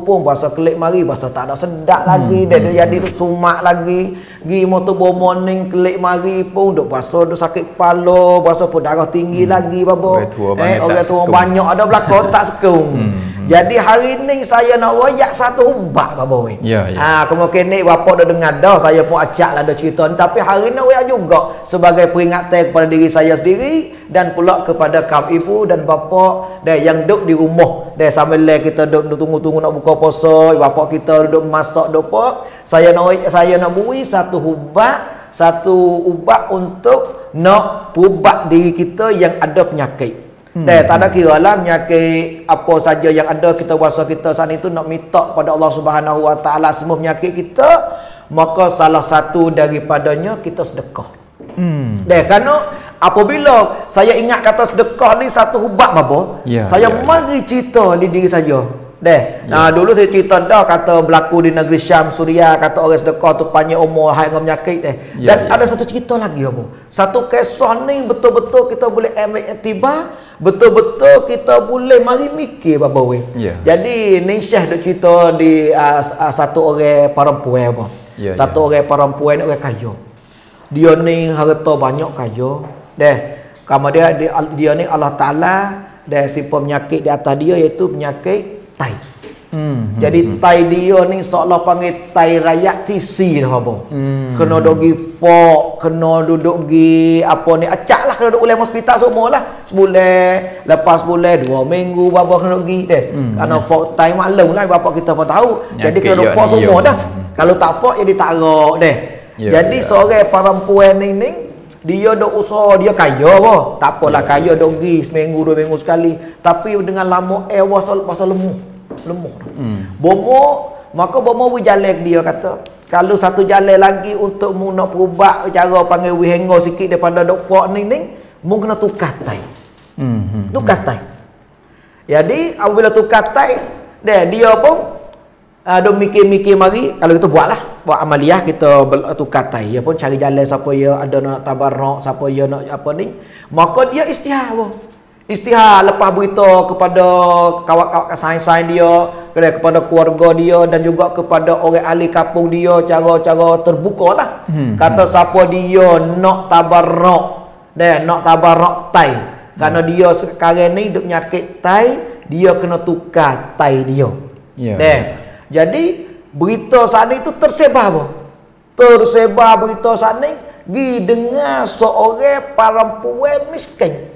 pun bahasa kelik mari, bahasa tak ada sedap lagi dia jadi sumak lagi, gi motor morning kelik mari pun duk bahasa duk sakit kepala, bahasa pun darah tinggi lagi bapa. Orang tua banyak ada belaka tak sekung. Jadi hari ni saya nak royak satu ubat bapa we. Kemungkinan bapak dah dengar dah, saya pun acak lah ada cerita ni, tapi hari ni royak juga sebagai peringatan kepada diri saya sendiri dan pula kepada kaum ibu dan bapa yang duduk di rumah sambil kita duduk tunggu-tunggu nak buka puasa, bapak kita duduk masak apa. Saya nak beri satu ubat untuk nak pubat diri kita yang ada penyakit. Tak ada kira lah penyakit apa saja yang ada kita rasa kita saat itu nak minta kepada Allah Subhanahu Wa Ta'ala semua penyakit kita, maka salah satu daripadanya kita sedekah. Kerana apabila saya ingat kata sedekah ni satu ubat bapa, saya mari cerita di diri saya. Dulu saya cerita dah kata berlaku di negeri Syam, Suria, kata orang sedekah tu panjang umur, hai dengan penyakit Dan ada satu cerita lagi bapa. Satu kisah ni betul-betul kita boleh ambil iktibar, betul-betul kita boleh mari mikir bapa we. Jadi ni Syekh duk cerita di satu orang perempuan bapa. Satu orang perempuan orang kaya. Dia ni harta banyak kaya. Kemudian dia ni Allah Ta'ala tipe penyakit di atas dia iaitu penyakit tai. Jadi tai dia ni seolah panggil tai rakyat TC dah apa. Kena dogi fok, kena duduk gi apa ni acak lah, kena duduk ulang hospital semua lah. Sebulan, lepas bulan 2 minggu bapa kena pergi Karena fok tai maklum lah bapak kita pun tahu. Jadi kena duduk fok semua dah. Kalau tak fok jadi tarak Ya, Jadi ya. seorang perempuan ni dia dah usaha, dia kaya boh. Tak apalah kaya dong pergi seminggu 2 minggu sekali. Tapi dengan lama pasal lemuh. Bomo, maka bomo berjalan dia kata, kalau satu jalan lagi untuk mu nak perubah cara panggil wihengo sikit daripada dok fok ni, mu kena tukar tai. Tukar tai. Jadi apabila tukar tai, dia pun dok mikir-mikir mari, kalau kita buat amaliyah kita tukar tai. Dia pun cari jalan siapa dia ada nak tabarruk, siapa dia nak apa ni. Maka dia istihar boh. Istihar lepas berita kepada kawan-kawan sains-sains dia, kepada keluarga dia dan juga kepada orang ahli kampung dia cara-cara terbuka lah. Kata siapa dia nak tabarruk, nak tabarruk tai. Kerana dia sekarang ni duk penyakit tai, dia kena tukar tai dia. Jadi berita sana itu tersebar boh. Tersebar berita sana, gi dengar seorang perempuan miskin.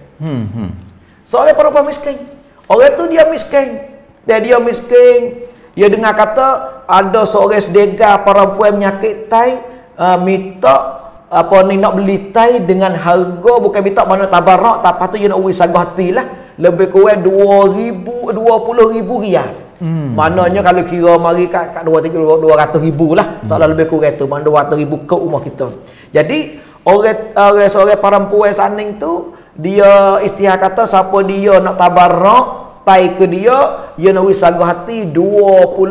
Seorang perempuan miskin. Orang tu dia miskin. Dia miskin. Dia dengar kata ada seorang sedega perempuan penyakit tai minta apa ni nak beli tai dengan harga bukan minta mana tabarruk, tapi tu dia nak uwi sagah hati lah. Lebih kurang 20,000 riyal. Maknanya kalau kira mari kat 200,000 lah. Soalan lebih kurang tu, mana 200,000 ke rumah kita. Jadi orang seorang perempuan saning tu dia istihar kata siapa dia nak tabarruk tai ke dia nak wisagah hati 20,000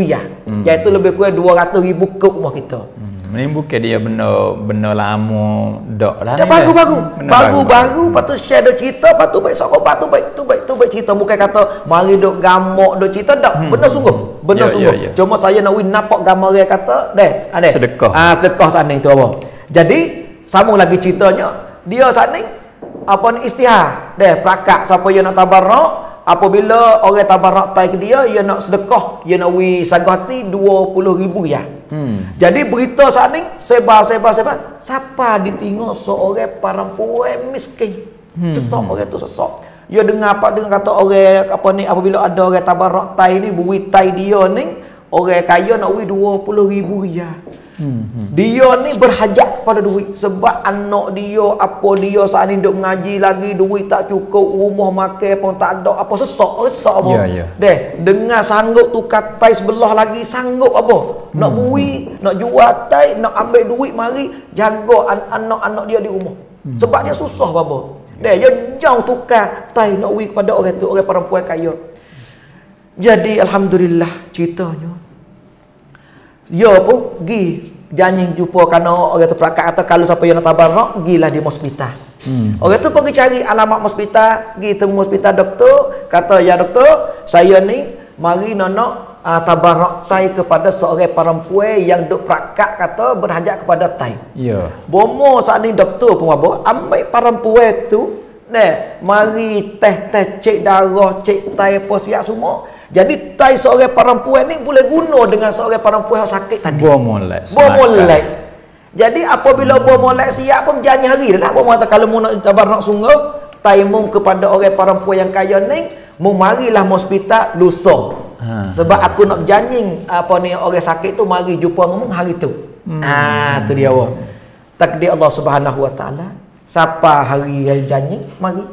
riyal. Iaitu lebih kurang 200,000 ke rumah kita. Ini bukan dia benda lama dak lah. Dia baru patut share dak cerita, patut baik sok tu baik cerita, bukan kata mari duk gamak duk cerita dak. Benda sungguh. Cuma saya nak nampak gambar dia kata sedekah. Sedekah sana itu apa. Jadi sambung lagi ceritanya, dia sana apa ni istihar pelakak siapa yang nak tabarruk, apabila orang tabarruk tai ke dia nak sedekah, dia nak wi sagah hati 20,000 riyal. Jadi berita saat ni sebar. Siapa ditinggal seorang perempuan miskin. Sesak orang tu sesak. Dia dengar kata orang apa ni apabila ada orang tabarruk tai ni, bui tai dia ni, orang kaya nak wi 20,000 riyal. Dia ni berhajat kepada duit sebab anak dia apa dia saat ni duk mengaji lagi, duit tak cukup, rumah makan pun tak ada, apa sesak apa. Dengar sanggup tukar tai sebelah lagi, sanggup apa nak bui, nak jual tai, nak ambil duit mari jaga anak-anak dia di rumah. Sebab dia susah apa. Dia jauh tukar tai nak bui kepada orang tu, orang perempuan kaya. Jadi alhamdulillah ceritanya dia pun pergi janji jumpa kerana orang tu pelakak kata kalau siapa yang nak tabarruk gilah di hospital. Orang tu pergi cari alamat hospital, pergi temu hospital doktor, kata ya doktor, saya ni mari nak tabarruk tai kepada seorang perempuan yang duk pelakak kata berhajat kepada tai. Bomo saat ni doktor pun ambil perempuan tu mari test cek darah, cek tai apa siap semua. Jadi tai seorang perempuan ni boleh guna dengan seorang perempuan yang sakit tadi. Bomolek. Jadi apabila bomolek siap pun janji hari dah. Bomo kata kalau mu nak tabarruk sungguh, tai mu kepada orang perempuan yang kaya ni, mu marilah hospital lusa. Sebab aku nak berjanji apa ni orang sakit tu mari jumpa mu hari tu. Tu dia awak. Takdir Allah Subhanahu Wa Taala. Siapa hari janji mari.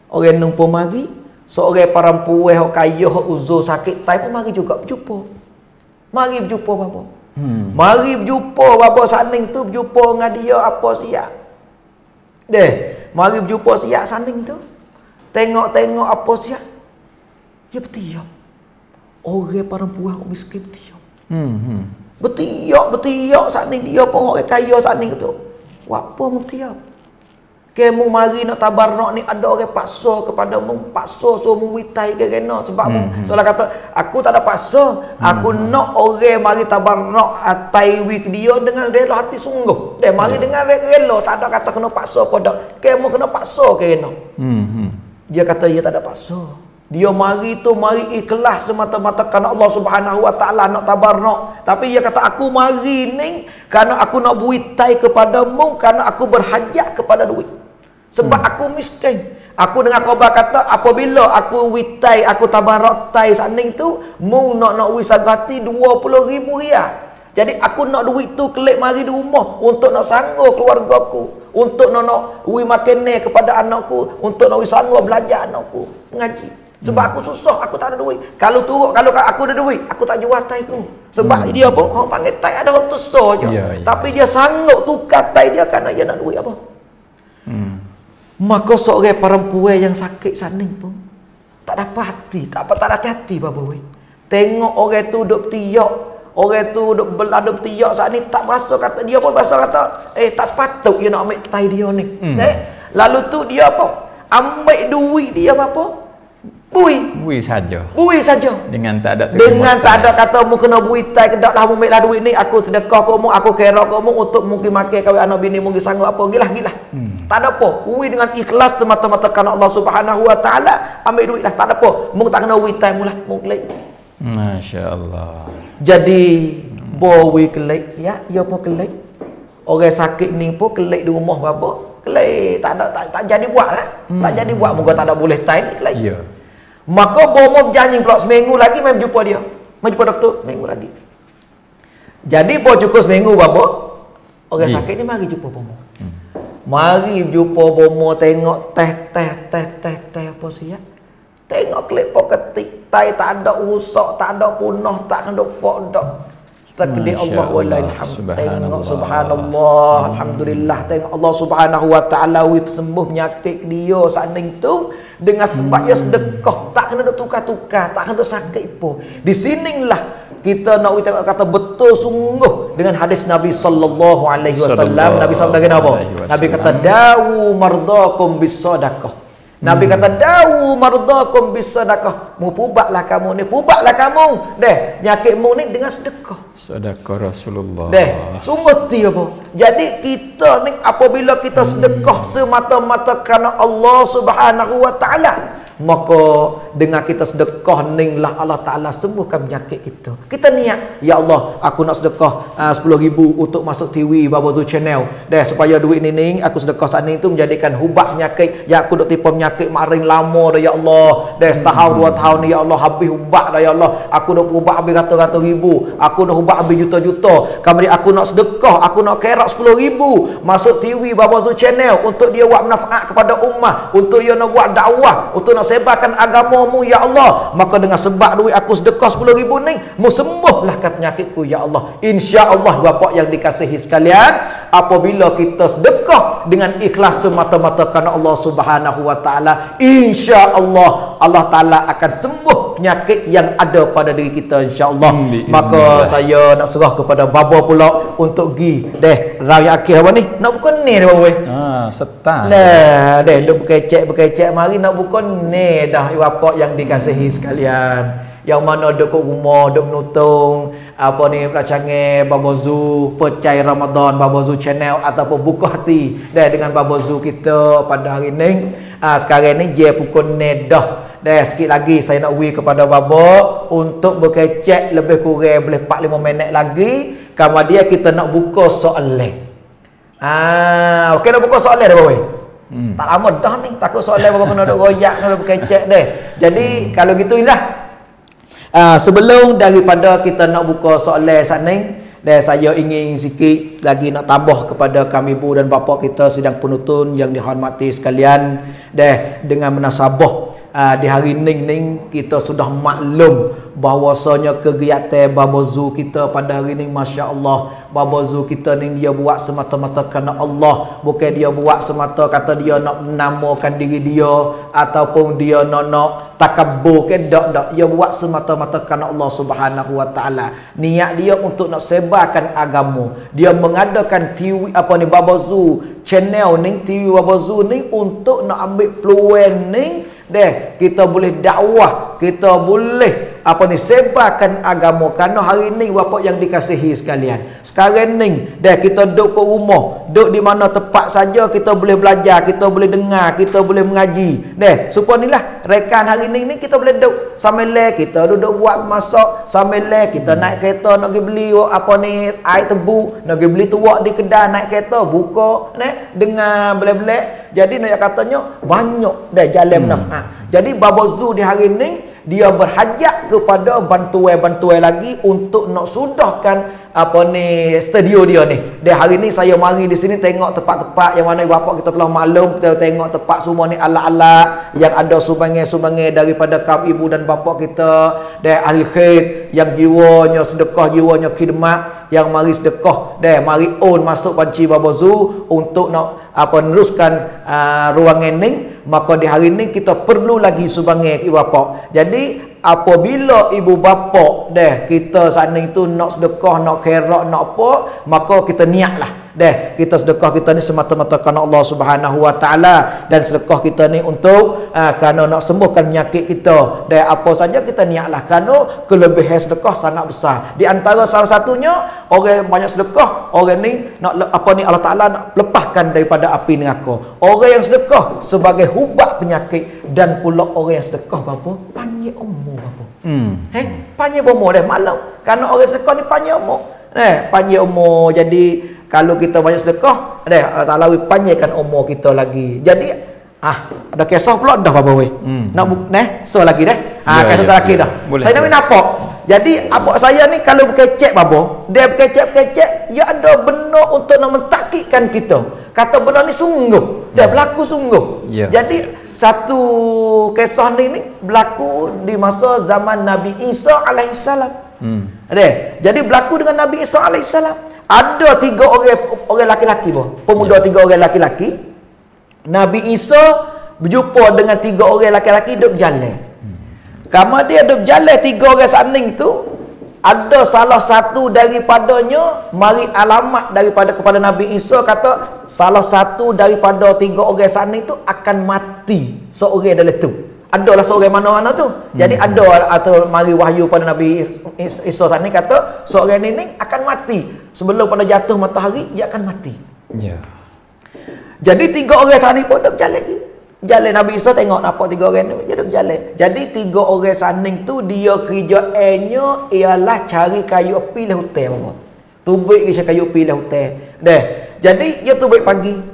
Orang numpu mari. Seorang perempuan yang kaya, yang uzur sakit tai pun mari juga berjumpa. Mari berjumpa bapa. Mari berjumpa bapa saning tu, berjumpa dengan dia apa siap. Mari berjumpa siap saning tu. Tengok apa siap. Dia bertiap. Orang perempuan yang miskin bertiap. Bertiap saning dia pun orang kaya saning tu. Apa mu bertiap? Kamu mari nak tabarruk ni ada orang paksa kepada mu, paksa suruh mu witai ke kena sebab mu salah kata aku tak ada paksa, aku nak orang mari tabarruk tai wi dia dengan rela hati sungguh. Mari dengan rela, tak ada kata kena paksa pada. Kamu kena paksa ke kena. Dia kata dia tak ada paksa. Dia mari tu mari ikhlas semata-mata kerana Allah Subhanahu Wa Taala nak tabarruk. Tapi dia kata aku mari ni kerana aku nak witai kepadamu, kerana aku berhajat kepada duit. Sebab aku miskin. Aku dengar khabar kata apabila aku witai, aku tabarruk tai saning tu, mu nak wisagati 20,000 riyal. Jadi aku nak duit tu kelip mari di rumah untuk nak sanggup keluarga aku, untuk nak wi makan ni kepada anakku, untuk nak wi sanggup belajar anakku mengaji. Sebab aku susah, aku tak ada duit. Kalau aku ada duit, aku tak jual tai aku. Sebab dia apa? Orang panggil tai ada orang tusar je. Tapi dia sanggup tukar tai dia kerana dia nak duit apa? Maka seorang perempuan yang sakit saning pun tak dapat hati, tak ada hati bapa weh. Tengok orang tu duk tiak, orang tu duk berladuk tiak saat ni tak berasa kata dia pun berasa kata tak sepatut dia nak ambil tai dia ni. Lalu tu dia apa? Ambil duit dia apa? Bui saja. Dengan tak ada kata mu kena bui tai kedak lah mu ambil lah duit ni, aku sedekah kamu, aku kira kamu untuk mungkin makan kawin anak bini mungkin sanggup apa gilah. Tak ada apa. Bui dengan ikhlas semata-mata kerana Allah Subhanahu wa taala, ambil duit lah, tak ada apa. Mu tak kena bui tai mu lah, mu kelek. Masya-Allah. Jadi bui kelek sia, dia pun kelek. Orang sakit ni pun kelek di rumah berapa? Kelek, tak jadi buat lah. Tak jadi buat, muka tak ada boleh tai ni kelek. Ya. Maka bomo berjanji pula seminggu lagi mai jumpa dia. Mai jumpa doktor seminggu lagi. Jadi bo cukup seminggu bapa. Orang sakit ni mari jumpa bomo. Mari jumpa bomo, tengok teh apa sia. Tengok klip ketik tai tak ada rusak, tak ada punah, tak ada fok dak. Takdir Allah walail hamd. Tengok subhanallah, alhamdulillah, tengok Allah Subhanahu wa taala wi sembuh penyakit dia saning tu dengan sebab dia sedekah, tak kena duk tukar-tukar, tak kena duk sakit pun. Di sinilah kita nak tengok kata betul sungguh dengan hadis Nabi sallallahu alaihi wasallam. Nabi sabda apa? Nabi kata dawu mardakum bisadaqah. Nabi kata dawu mardakum bisadaqah. Mu pubatlah kamu ni, pubatlah kamu deh penyakitmu ni dengan sedekah. Sedekah Rasulullah. Deh, sungguh ti apa? Jadi kita ni apabila kita sedekah semata-mata kerana Allah Subhanahu wa taala, maka dengan kita sedekah ning lah Allah Taala sembuhkan penyakit kita. Kita niat, ya Allah, aku nak sedekah 10,000 untuk masuk TV Baba Zu channel. Dah supaya duit ni ning aku sedekah saat ni tu menjadikan hubah penyakit yang aku duk tipu penyakit maring lama dah ya Allah. Dah setahun 2 tahun ni ya Allah habis hubah dah ya Allah. Aku dah ubah habis ratus-ratus ribu, aku dah ubah habis juta-juta. Kemudian aku nak sedekah, aku nak kerak 10,000 masuk TV Baba Zu channel untuk dia buat manfaat kepada ummah, untuk dia nak buat dakwah, untuk nak sebarkan agamamu ya Allah. Maka dengan sebab duit aku sedekah 10,000 ni, mu sembuhlah penyakitku ya Allah. Insya-Allah bapak yang dikasihi sekalian, apabila kita sedekah dengan ikhlas semata-mata kerana Allah Subhanahu wa taala, insya-Allah Allah taala akan sembuh penyakit yang ada pada diri kita insya-Allah. Maka saya nak serah kepada baba pula untuk gi deh raya akhir apa ni? Nak buka ni dah baba. Setan. Nah, deh duk berkecek mari nak buka ni dah bapak yang dikasihi sekalian. Yang mana duk kat rumah, duk menutung apa ni pelacangan Baba Zu percaya Ramadan Baba Zu channel ataupun buka hati dah dengan Baba Zu kita pada hari ni. Sekarang ni je pukul ni dah. Dah sikit lagi saya nak kepada Baba untuk berkecek lebih kurang boleh 4-5 minit lagi. Kemudian kita nak buka soalan. Okey nak buka soalan dah Baba. Tak lama dah ni, takut soalan Baba kena duk royak, kena berkecek deh. Jadi kalau gitulah. Sebelum daripada kita nak buka soalan saat ni, dan saya ingin sikit lagi nak tambah kepada kami ibu dan bapa kita sidang penonton yang dihormati sekalian, dengan menasabah di hari ning kita sudah maklum bahwasanya kegiatan Baba Zu kita pada hari ni masya-Allah. Baba Zu kita ni dia buat semata-mata kerana Allah, bukan dia buat semata kata dia nak menamakan diri dia ataupun dia nak takabbur ke dak. Dia buat semata-mata kerana Allah Subhanahu wa taala. Niat dia untuk nak sebarkan agama. Dia mengadakan TV Baba Zu channel ni, TV Baba Zu ni untuk nak ambil peluang ni kita boleh dakwah, kita boleh sebarkan agama. Kerana hari ni bapak yang dikasihi sekalian, sekarang ni kita duduk kat rumah, duduk di mana tempat saja kita boleh belajar, kita boleh dengar, kita boleh mengaji. Supaya inilah rekan hari ni kita boleh duduk sambil kita duduk buat masak, sambil kita naik kereta nak pergi beli air tebu, nak pergi beli tuak di kedai, naik kereta buka dengar boleh-boleh. Jadi nak katanya banyak jalan manfaat. Jadi Baba Zu di hari ni dia berhajat kepada bantuan-bantuan lagi untuk nak sudahkan studio dia ni. Dan hari ni saya mari di sini tengok tempat-tempat yang mana bapa kita telah maklum, kita tengok tempat semua ni alat-alat yang ada sumbangan-sumbangan daripada kaum ibu dan bapa kita, dan ahli khair yang jiwanya sedekah, jiwanya khidmat, yang mari sedekah dan mari masuk panci Baba Zu untuk nak meneruskan ruangan ni. Maka di hari ni kita perlu lagi sumbangan ibu bapa. Jadi apabila ibu bapa kita sana itu nak sedekah, nak khairat, nak apa, maka kita niatlah kita sedekah kita ni semata-mata kerana Allah Subhanahu Wa Taala, dan sedekah kita ni untuk kerana nak sembuhkan penyakit kita, dan apa saja kita niatlah kerana kelebihan sedekah sangat besar. Di antara salah satunya orang banyak sedekah, orang ni nak Allah Taala nak lepaskan daripada api neraka. Orang yang sedekah sebagai ubat penyakit, dan pula orang yang sedekah apa? Panjang umur apa? Panjang umur malam. Kerana orang sedekah ni panjang umur. Panjang umur. Jadi kalau kita banyak sedekah, Allah Taala panjangkan umur kita lagi. Jadi ada kisah pula dah apa weh. Nak so lagi kisah terakhir dah. Boleh, saya nak nampak. Jadi apa saya ni kalau berkecek babo, dia berkecek-kecek, dia ada benar untuk nak mentakikkan kita. Kata benar ni sungguh, dia berlaku sungguh. Jadi satu kisah ni berlaku di masa zaman Nabi Isa alaihissalam. Jadi berlaku dengan Nabi Isa alaihissalam. Ada 3 orang laki-laki pemuda 3 orang laki-laki. Nabi Isa berjumpa dengan 3 orang laki-laki duduk berjalan. Kama dia duduk berjalan 3 orang saning tu, ada salah satu daripadanya mari alamat kepada Nabi Isa, kata salah satu daripada 3 orang saning tu akan mati seorang dalam tu. Adalah seorang mana-mana tu. Jadi ada atau mari wahyu pada Nabi Isa sana kata seorang ni akan mati sebelum pada jatuh matahari, dia akan mati. Jadi 3 orang sana pun duduk jalan lagi. Jalan Nabi Isa tengok apa 3 orang ni dia duduk jalan. Jadi 3 orang saning tu dia kerjaannya ialah cari kayu api lah hutan apa. Tubik ke kayu api lah hutan. Jadi dia tubik pagi.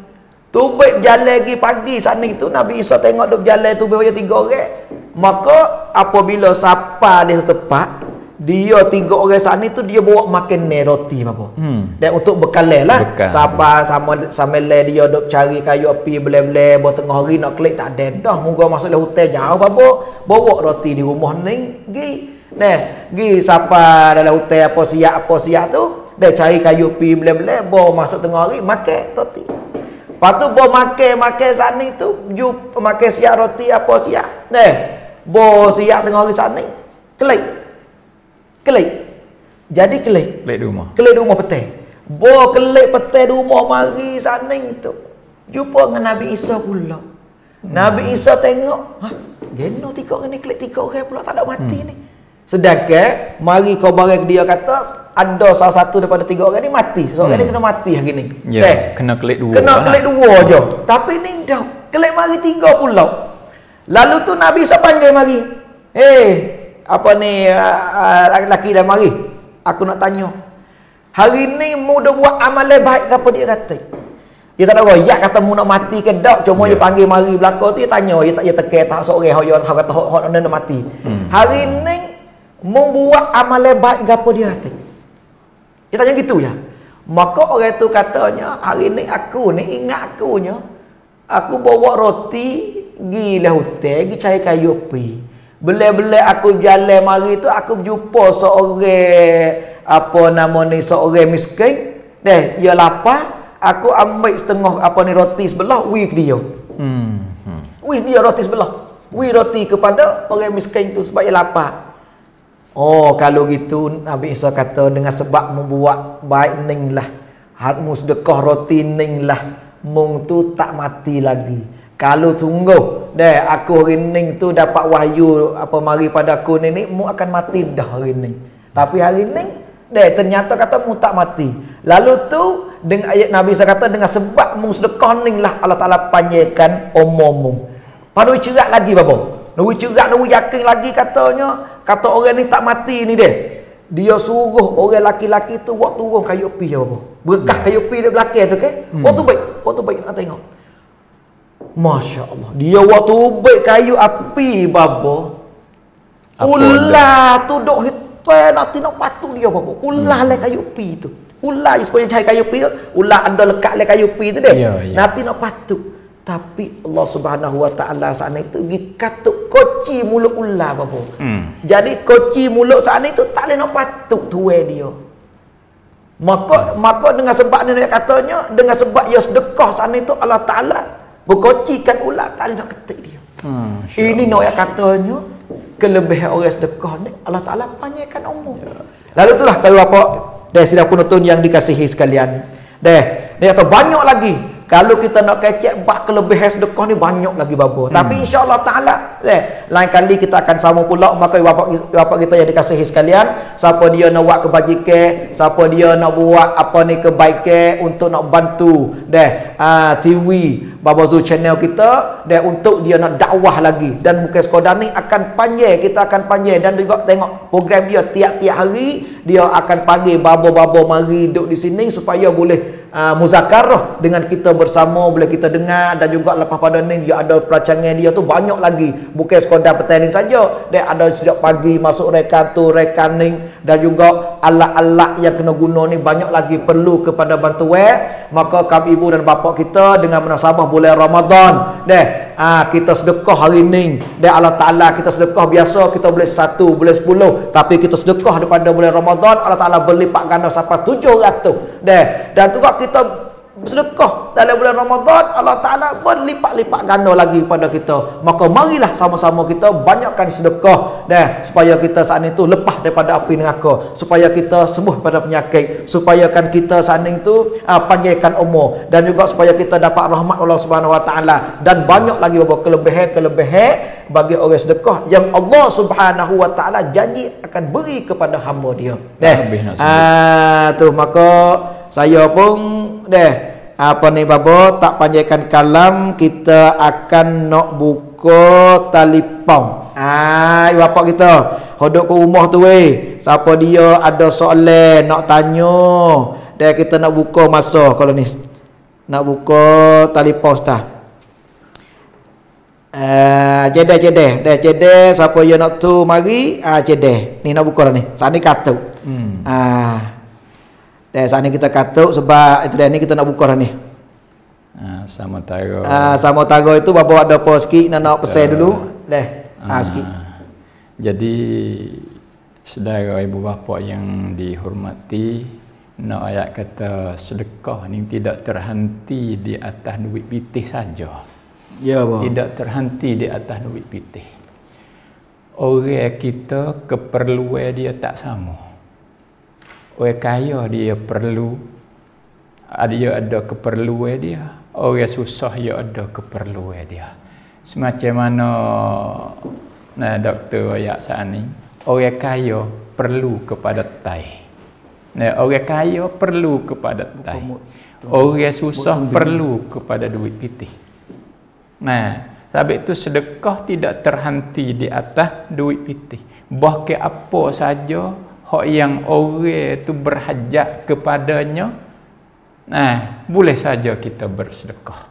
Tubik jalan lagi pagi sana itu Nabi Isa tengok duk jalan tubik banyak 3 orang. Maka apabila sapa di setempat, dia 3 orang sana itu dia bawa makan roti apa. Dan untuk bekalan lah. Sapa sama dia duk cari kayu api bele-bele buat tengah hari nak klik tak ada dah. Moga masuk dalam hutan jauh apa. Bawa roti di rumah ni gi sapa dalam hutan apa siap tu. Dia cari kayu api bele-bele bawa masuk tengah hari makan roti. Lepas tu bawa makan sana tu, makan siap roti apa siap. Bawa siap tengah hari sana. Kelik. Jadi kelik. Kelik di rumah petang. Bawa kelik petang di rumah mari sana tu. Jumpa dengan Nabi Isa pula. Nabi Isa tengok, geno 3 orang ni kelik 3 orang pula tak ada mati ni. Sedangkan mari kau barang dia kata ada salah satu daripada 3 orang ni mati. Seorang ni kena mati hari ni. Kena kelik 2. Kena kelik 2 je. Tapi ni dah kelik mari 3 pula. Lalu tu Nabi Isa panggil mari. Apa ni laki dah mari. Aku nak tanya. Hari ni mu dah buat amalan baik ke apa dia kata? Dia tak tahu ya kata mu nak mati ke dak, cuma dia panggil mari belakang tu dia tanya, dia teka tak seorang hok kata hok nak mati. Hari ni membuat amalan baik gapo dia kata. Dia tanya gitu ya. Maka orang tu katanya, hari ni aku ni ingat akunya, aku bawa roti pergi lah hutan, pergi cari kayu api. Belai-belai aku jalan mari tu aku berjumpa seorang apa nama ni seorang miskin. Dia lapar, aku ambil setengah apa ni roti sebelah wi ke dia. Wi dia roti sebelah. Wi roti kepada orang miskin tu sebab dia lapar. Oh, kalau gitu Nabi Isa kata dengan sebab membuat baik ning lah, hatmu sedekah roti ning lah, mung tu tak mati lagi. Kalau tunggu aku hari ning tu dapat wahyu apa mari pada aku ni mu akan mati dah hari ning. Tapi hari ning ternyata kata mu tak mati. Lalu tu dengan ayat Nabi Isa kata dengan sebab mung sedekah ning lah Allah Taala panjangkan umur-mu. Padu cerak lagi babo. Nunggu cerak, nunggu yakin lagi katanya. Kata orang ni tak mati ni dia suruh orang laki-laki tu buat turun kayu api je apa. Berkah kayu api dia belakang tu ke. Waktu baik nak tengok. Masya Allah. Dia waktu baik kayu api babo. Ular tu duk hitam nanti nak patu dia apa? Ular le kayu pi tu. Ular supaya cari kayu pi, ular ada lekat le kayu pi tu deh. Nanti nak patu. Tapi Allah Subhanahu Wa Taala saat itu pergi katuk koci mulut ular apa? Jadi koci mulut saat itu tak boleh nak patuk tuai dia. Maka dengan sebab ni dia katanya, dengan sebab dia sedekah saat itu Allah Taala berkocikan ular tak boleh nak ketik dia. Ini nak katanya kelebihan orang sedekah ni Allah Taala panjangkan umur. Lalu itulah kalau apa sidang penonton yang dikasihi sekalian. Dia kata banyak lagi. Kalau kita nak kecek bab kelebihan sedekah ni banyak lagi babo. Tapi insya-Allah taala lain kali kita akan sama pula. Maka bapak kita yang dikasihi sekalian, siapa dia nak buat kebajikan, siapa dia nak buat apa ni kebaikan untuk nak bantu TV Baba Zul channel kita untuk dia nak dakwah lagi, dan bukan sekadar ni akan panjang, kita akan panjang, dan juga tengok program dia tiap-tiap hari dia akan panggil babo-babo mari duduk di sini supaya boleh muzakarah dengan kita bersama, boleh kita dengar. Dan juga lepas pada ni dia ada perancangan dia tu banyak lagi, bukan sekadar pertanding saja. Dia ada sejak pagi masuk rekan tu, rekaning, dan juga alat-alat yang kena guna ni banyak lagi perlu kepada bantuan. Maka kami ibu dan bapa kita dengan munasabah bulan Ramadan kita sedekah hari ni, Allah Taala kita sedekah biasa kita boleh 1, boleh 10, tapi kita sedekah daripada bulan Ramadan Allah Taala berlipat ganda sampai 700. Dan juga kita sedekah dalam bulan Ramadan Allah Taala berlipat-lipat ganda lagi pada kita. Maka marilah sama-sama kita banyakkan sedekah supaya kita saat itu lepas daripada api neraka, supaya kita sembuh pada penyakit, supaya kan kita saat itu panjangkan umur, dan juga supaya kita dapat rahmat Allah Subhanahu Wa Taala. Dan banyak lagi beberapa kelebihan bagi orang sedekah yang Allah Subhanahu Wa Taala janji akan beri kepada hamba dia. Tu maka saya pun apa ni babo tak panjangkan kalam, kita akan nak buka telefon. Bapak kita hodok ke rumah tu siapa dia ada soalan nak tanya, dan kita nak buka masa kalau ni nak buka telefon ustaz. Jedeh siapa yang nak tu mari jedeh ni nak buka dah ni saat ni katuk. Saat ni kita katuk sebab itu dah ni kita nak buka dah ni. Sama taro. Sama taro itu bapa ada apa sikit nak pesan dulu. Sikit. Jadi saudara ibu bapa yang dihormati, nak ayat kata sedekah ni tidak terhenti di atas duit pitih saja. Ya, bapa. Tidak terhenti di atas duit pitih. Orang kita keperluan dia tak sama. Orang kaya dia perlu, dia ada keperluan dia. Orang susah dia ada keperluan dia. Semacam mana doktor ayat saat ni, orang kaya perlu kepada tai. Orang kaya perlu kepada tai. Orang susah perlu kepada duit pitih. Sebab itu sedekah tidak terhenti di atas duit pitih. Bahkan apa saja hak yang orang tu berhajat kepadanya, boleh saja kita bersedekah.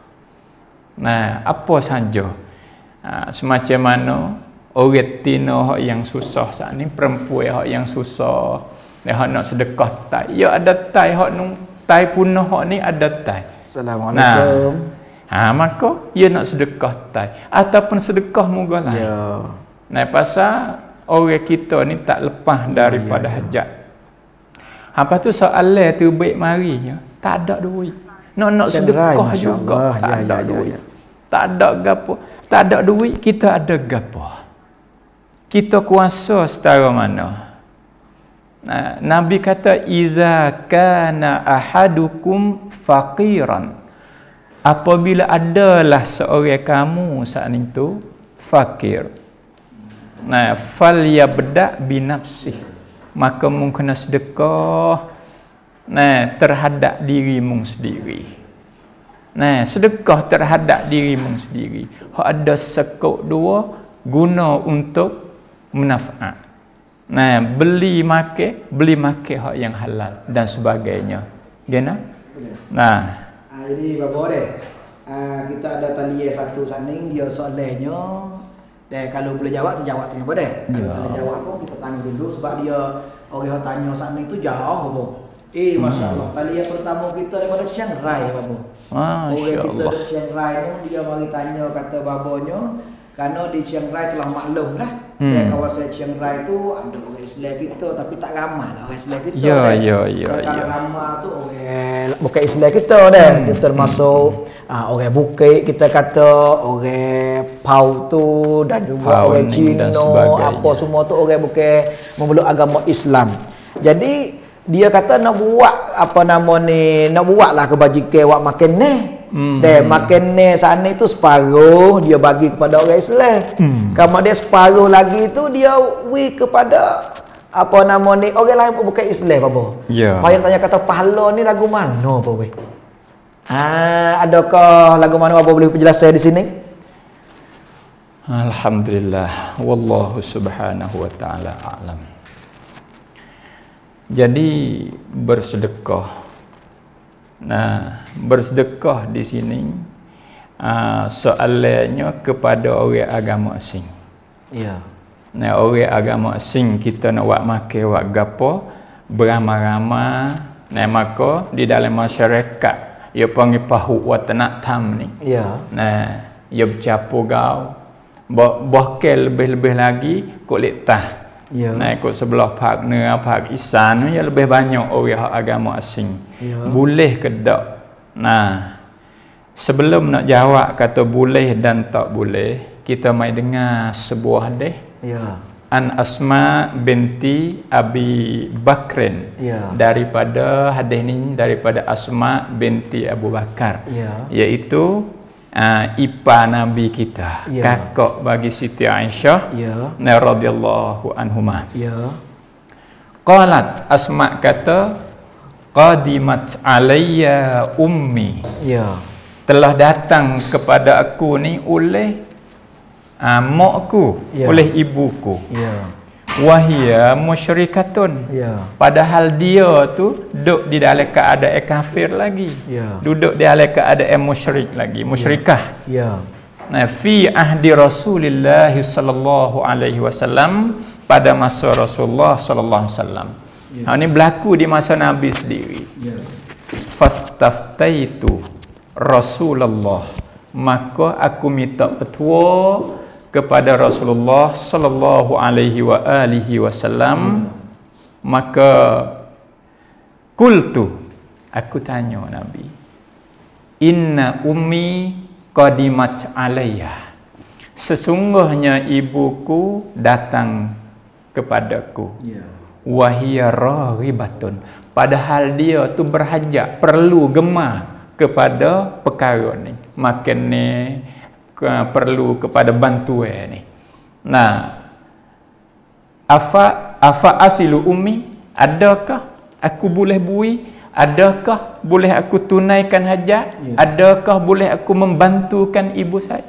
Apa saja. Semacam mana orang tino hak yang susah saat ni, perempuan hak yang susah, hak nak sedekah tai. Ya ada tai hak nung tai punah hak ni ada tai. Assalamualaikum. Maka ia nak sedekah tai ataupun sedekah moga lain. Pasal orang kita ni tak lepas daripada hajat. Lepas tu soalan tu baik marinya, tak ada duit. Nak sedekah juga, tak ada duit. Tak ada gapo, tak ada duit, kita ada gapo. Kita kuasa setara mana? Nabi kata iza kana ahadukum faqiran. Apabila adalah seorang kamu saat itu fakir, fal yabda binafsih, maka mu kena sedekah terhadap dirimu sendiri. Sedekah terhadap dirimu sendiri. Hak ada sekok dua guna untuk manfaat. Beli makan hak yang halal dan sebagainya. Gana? Jadi bapa kita ada talian satu saning dia soalannya Dan kalau boleh jawab, terjawab setengah pada. Kalau tak boleh jawab pun kita tanya dulu sebab dia orang yang tanya sana itu jauh apa. Masya Allah. Kali yang pertama kita daripada Chiang Rai apa. Orang kita di Chiang Rai ni dia mari tanya kata babanya kerana di Chiang Rai telah maklum lah. Kawasan Chiang Rai tu ada orang Islam kita tapi tak ramai lah orang Islam kita. Ya. Kalau ramai tu orang bukan Islam kita dah. Dia termasuk orang Bukit kita kata, orang Pau tu dan juga orang Cina, apa semua tu orang bukan memeluk agama Islam. Jadi dia kata nak buat apa nama ni, nak buatlah kebajikan awak makan ni. Dan makan ni sana itu separuh dia bagi kepada orang Islam. Kemudian separuh lagi tu dia kepada apa nama ni orang lain pun bukan Islam apa. Payah tanya kata pahala ni lagu mana apa weh? Adakah lagu mana apa boleh penjelasan di sini? Alhamdulillah, wallahu subhanahu wa ta'ala a'lam. Jadi bersedekah. Nah, bersedekah di sini soalannya kepada orang agama asing. Ya. Nah, orang agama asing kita nak buat makan buat gapo beramai-ramai. Nah, maka di dalam masyarakat ia panggil pahu watanak tam ni. Ya. Nah, ia bercampur gau. Bahkan lebih-lebih lagi kulit tah. Ya. Nah, ikut sebelah partner pihak Isan ya lebih banyak orang agama asing. Ya. Boleh ke tak? Nah, sebelum nak jawab kata boleh dan tak boleh, kita mai dengar sebuah hadis. Ya. An Asma binti Abi Bakrin. Ya. Daripada hadis ni daripada Asma binti Abu Bakar. Ya. Iaitu ipa Nabi kita, kakak bagi Siti Aisyah radhiyallahu anhumah. Qalat, Asma kata, qadimat alayya ummi. Telah datang kepada aku ni oleh makku, oleh ibuku. Wahia musyrikatun. Padahal dia tu duduk di dalam keadaan kafir lagi. Duduk di dalam keadaan musyrik lagi, musyrikah. Nah, fi ahdi Rasulullah sallallahu alaihi wasallam, pada masa Rasulullah sallallahu alaihi wasallam. Ini berlaku di masa Nabi sendiri. Fastaftaitu Rasulullah, maka aku minta petua kepada Rasulullah sallallahu alaihi wa alihi wasallam. Maka qultu, aku tanya Nabi, inna ummi qadimat alayya, sesungguhnya ibuku datang kepadaku. Wahia raghibatun, padahal dia tu berhajat, perlu gemar kepada perkara ni, makan ni, perlu kepada bantuan ni. Nah, afa asilu ummi, adakah aku boleh bui, adakah boleh aku tunaikan hajat, adakah boleh aku membantukan ibu saya?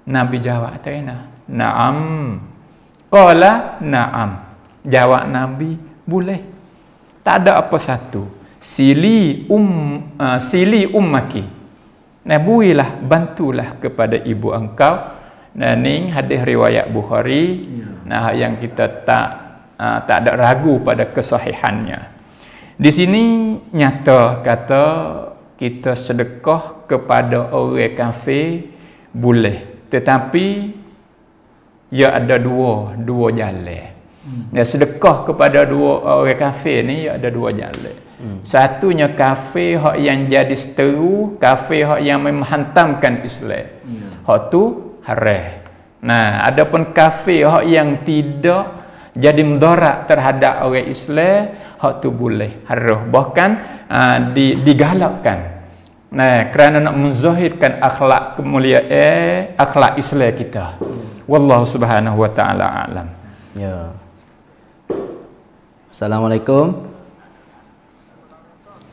Nabi jawab tanya, na'am. Qala na'am. Jawab Nabi, boleh. Tak ada apa satu. Sili ummaki. Nah, builah, bantulah kepada ibu engkau. Nah, ni hadis riwayat Bukhari. Nah, yang kita tak ada ragu pada kesahihannya. Di sini nyata kata kita sedekah kepada orang kafir boleh, tetapi ia ada dua jalan. Ya, sedekah kepada dua orang kafir ni ia ada dua jalan. Satunya kafir hak yang jadi seteru, kafir hak yang menghantamkan Islam. Hak tu haram. Nah, adapun kafir hak yang tidak jadi mudarat terhadap orang Islam, hak tu boleh, harus, bahkan digalakkan. Nah, kerana nak menzahirkan akhlak kemuliaan, akhlak Islam kita. Wallahu subhanahu wa ta'ala a'lam. Ya. Assalamualaikum.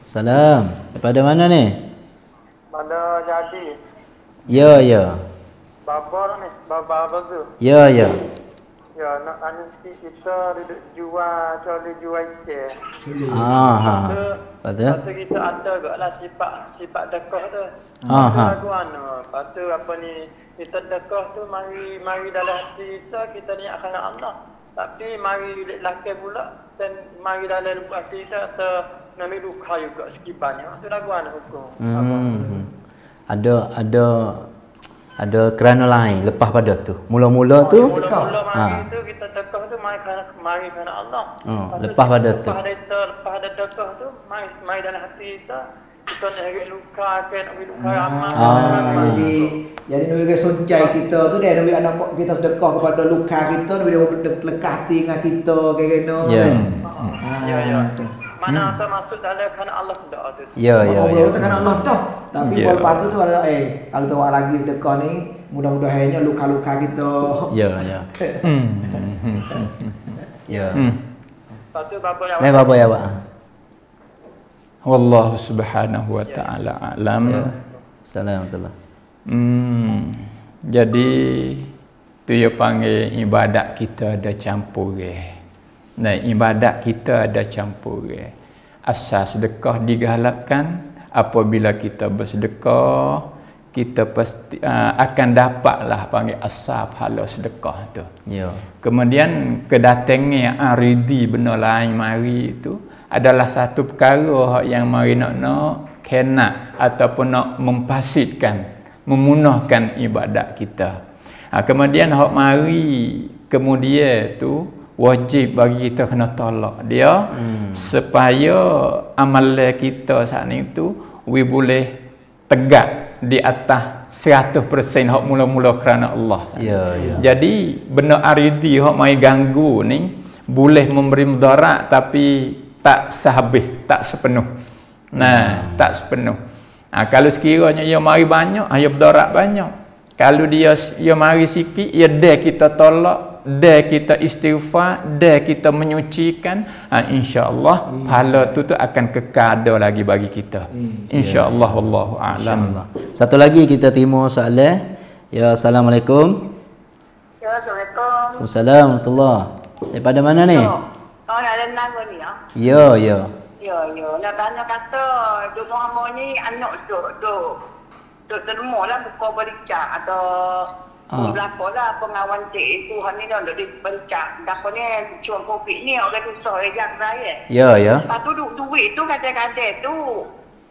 Salam. Daripada mana ni? Mana jadi? Ya. Baba ni, Baba Bazu. Ya. Ya, nak tanya sikit, kita duduk jual ikan. Lepas tu? Lepas tu kita ada agaklah sifat dekah tu. Aha. Lagu mana? Lepas tu apa ni, kita dekah tu mari dalam hati kita niat kerana Allah. Tapi mari lelaki pula dan mari dalam lubuk hati kita nami luka juga sekibarnya. Tu lagu mana hukum? Ada kerana lain lepas pada tu. Mula-mula tu Mula-mula mari tu kita dekah tu mari kerana Allah. Lepas pada tu. Lepas ada dekah tu mari dalam hati kita nak heret luka ke nak luka amal. Jadi nak soncai kita tu dia nak anak kita sedekah kepada luka kita, dia lekah hati dengan kita kayak gitu. Ya. Ya. Mana termasuk dalam kerana Allah tak tu. Ya. Allah tu kerana Allah dah. Tapi lepas tu ada kalau tu lagi sedekah ni mudah-mudahannya luka-luka kita. Ya. Ya. Lepas tu bapa yang Bapa ya, Pak. Wallahu subhanahu wa ta'ala alam. Assalamualaikum. Jadi tu dia panggil ibadat kita ada campur. Nah, ibadat kita ada campur. Asas sedekah digalakkan apabila kita bersedekah, kita pasti akan dapatlah panggil asal pahala sedekah tu. Ya. Kemudian kedatangnya aridi benda lain mari itu adalah satu perkara yang mari nak kena ataupun nak mempasidkan, memunahkan ibadat kita. Kemudian hak mari kemudian tu wajib bagi kita kena tolak dia supaya amalan kita saat ni tu boleh tegak di atas 100% hak mula-mula kerana Allah. Ya. Jadi benda aridi hak mai ganggu ni boleh memberi mudarat tapi tak sehabis, tak sepenuh. Tak sepenuh. Kalau sekiranya ia mari banyak, ia berdarat banyak. Kalau dia mari sikit, ia dah kita tolak, dah kita istighfar, dah kita menyucikan, insya-Allah pahala tu akan kekal ada lagi bagi kita. Insya-Allah wallahu a'lam. Satu lagi kita terima soalan. Ya, assalamualaikum. Ya, Assalamualaikum. Waalaikumsalam warahmatullahi. Daripada mana ni? Nak ada nama ni ya? Ya. Ya. Nak tanya kata, Duk Muhammad ni anak duk terima lah buka bericak atau berapa lah pengawan cik Tuhan ni dah duk bericak. Dapat ni cuan COVID ni orang tu susah yang raya. Ya. Lepas tu duit tu kadang-kadang tu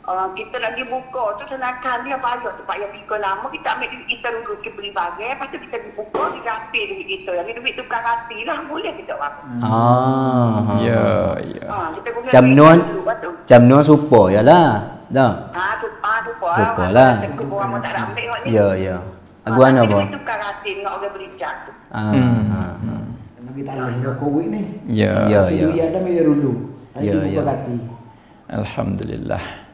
kita lagi buka tu senakan dia payah sebab yang 3 lama kita ambil duit kita dulu kita beli bagai, lepas tu kita pergi buka diganti duit kita. Yang duit tu bukan ganti lah, boleh kita buat. Ya. Kita guna Jamnuan supo yalah. Dah. Supa lah. Aku bawa tak nak ambil ni. Ya. Agu mana apa? Duit tu bukan ganti nak orang bericak tu. Nabi tahu nak COVID ni. Ya. Duit ada bayar dulu. Hari tu buka ganti. Alhamdulillah.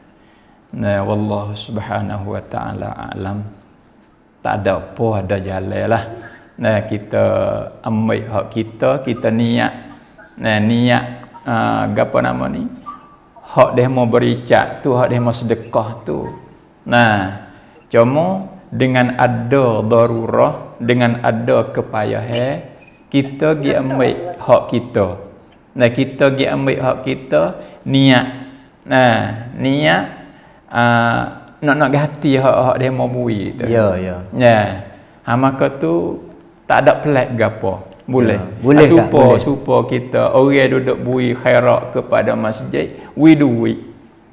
Nah, wallahu subhanahu wa ta'ala alam. Tak ada apa, ada jalan lah. Nah, kita ambil hak kita niat. Nah, niat apa nama ni? Hak dia mau bericak tu, hak dia mau sedekah tu. Nah, cuma dengan ada darurah, dengan ada kepayahan, kita pergi ambil hak kita. Nah, kita pergi ambil hak kita, niat. Nah, niat nak ganti hak dia mau bui tu. Ya. Maka tu tak ada pelik gapo. Boleh. Boleh Supaya kita orang duduk bui khairat kepada masjid, duit.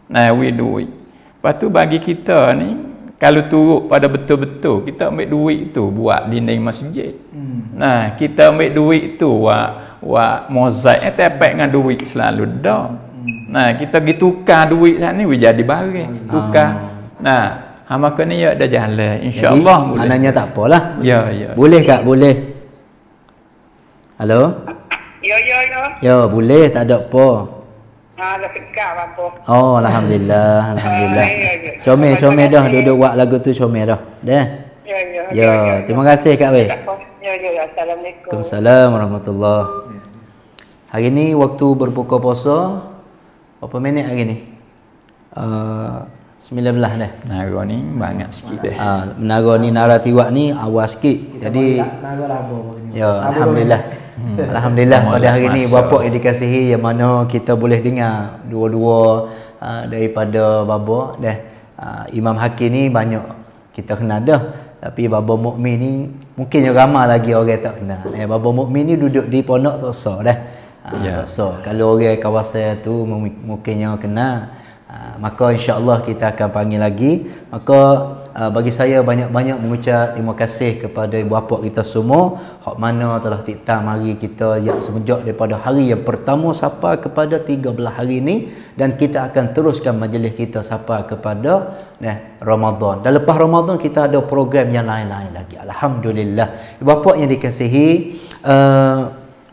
Duit. Lepas tu bagi kita ni kalau turut pada betul-betul kita ambil duit tu buat dinding masjid. Kita ambil duit tu buat mozaik tepek dengan duit selalu dah. Kita pergi tukar duit ni jadi barang. Tukar. Maka ni ada jalan. InsyaAllah boleh. Anaknya tak apalah. Ya. Boleh Kak? Boleh. Halo? Ya. Ya, boleh. Tak ada apa. Dah segar apa. Oh, Alhamdulillah. Comel dah. Duduk buat lagu tu comel dah. Dah? Ya. Terima kasih Kak Wei. Ya. Assalamualaikum. Waalaikumsalam warahmatullahi. Hari ni waktu berbuka puasa berapa minit hari ni? 19 dah. Menara ni banyak sikit dah. Menara ni Nara Tiwak ni awal sikit. Jadi Naga labo. ya, alhamdulillah. Alhamdulillah pada hari ni Masya bapa yang dikasihi, yang mana kita boleh dengar dua-dua daripada bapa dah. Imam Hakim ni banyak kita kenal dah, tapi Baba Mukmin ni mungkin ramai lagi orang tak kenal. Baba Mukmin ni duduk di Pondok Tok So dah. Tok So. Kalau orang kawasan tu mungkin yang kenal, maka insya-Allah kita akan panggil lagi. Maka bagi saya banyak-banyak mengucap terima kasih kepada ibu bapa kita semua hak mana telah tikta mari kita yang semenjak daripada hari yang pertama sampai kepada 13 hari ini, dan kita akan teruskan majlis kita sampai kepada Ramadan. Dan lepas Ramadan kita ada program yang lain-lain lagi. Alhamdulillah. Ibu bapa yang dikasihi,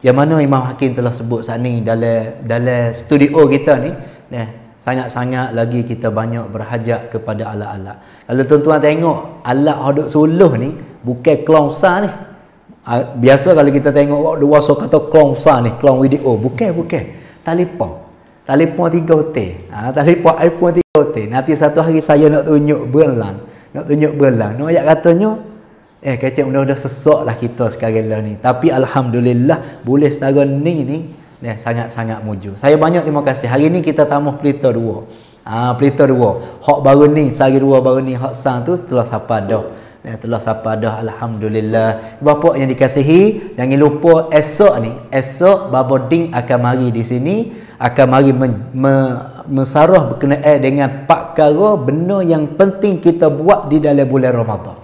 yang mana Imam Hakim telah sebut saat ni dalam studio kita ni, sangat-sangat lagi kita banyak berhajat kepada alat-alat. Kalau tuan-tuan tengok alat hodok suluh ni bukan klong besar ni. Biasa kalau kita tengok dua so kata klong besar ni, klong video, bukan. Telefon 3 hotel. Telefon iPhone 3 hotel. Nanti satu hari saya nak tunjuk belang. Nak ayat katanya kecek mudah-mudah sesak lah kita sekarang lah ni. Tapi alhamdulillah boleh setara ni sangat-sangat mujur. Saya banyak terima kasih. Hari ni kita tamuh pelita 2. Pelita 2. Hak baru ni, sehari 2 baru ni hak sang tu telah sapa dah. Telah sapa dah, alhamdulillah. Bapa yang dikasihi, jangan lupa esok Baba Ding akan mari di sini, akan mari mensarah berkenaan dengan 4 perkara benda yang penting kita buat di dalam bulan Ramadan.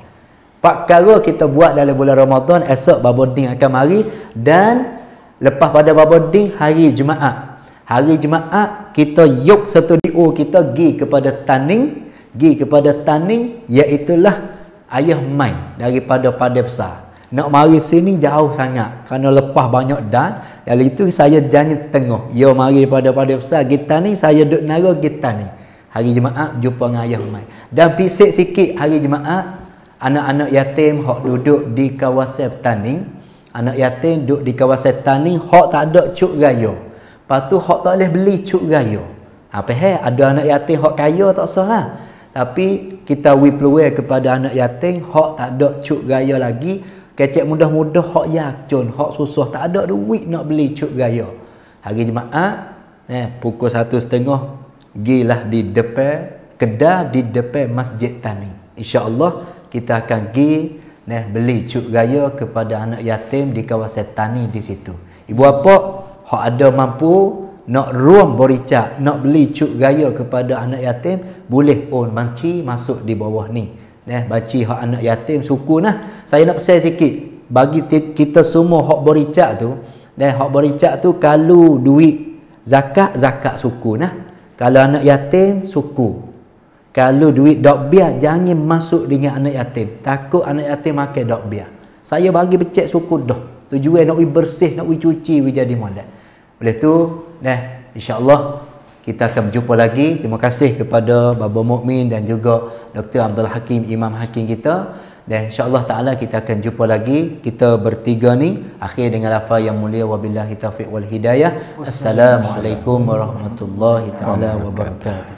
4 perkara kita buat dalam bulan Ramadan, esok Baba Ding akan mari. Dan lepas pada Baba Ding hari Jumaat kita yuk studio kita pergi kepada taning iaitulah ayah mai daripada Padang Besar. Nak mari sini jauh sangat kerana lepas banyak dan dari itu saya janji tengah yo mari pada Padang Besar kita ni, saya duduk nara kita ni hari Jumaat jumpa dengan ayah mai. Dan pisik sikit hari Jumaat anak-anak yatim hok duduk di kawasan taning. Anak yatim duduk di kawasan tani, hak tak ada cuk raya. Lepas tu hak tak boleh beli cuk raya. Ada anak yatim hak kaya tak salah. Tapi kita peluang kepada anak yatim hak tak ada cuk raya lagi. Kecek mudah-mudah hak yakun, hak susah tak ada duit nak beli cuk raya. Hari Jumaat pukul 1:30 gilah di depan kedai di depan Masjid Tani. Insya-Allah kita akan pergi beli cuk raya kepada anak yatim di kawasan Tani di situ. Ibu bapa hak ada mampu nak ruang bericak, nak beli cuk raya kepada anak yatim, boleh banci masuk di bawah ni. Banci hak anak yatim suku nah. Saya nak pesan sikit bagi kita semua hak bericak tu. Hak bericak tu kalau duit zakat suku nah. Kalau anak yatim suku. Kalau duit dok biar jangan masuk dengan anak yatim. Takut anak yatim makan dok biar. Saya bagi becek suku dah. Tujuan nak bersih, nak cuci jadi molek. Oleh tu, insya-Allah kita akan berjumpa lagi. Terima kasih kepada Baba Mukmin dan juga Dr. Abdul Hakim, Imam Hakim kita. Dan insya-Allah taala kita akan jumpa lagi. Kita bertiga ni akhir dengan lafaz yang mulia, wabillahi taufiq wal hidayah. Assalamualaikum warahmatullahi taala wabarakatuh.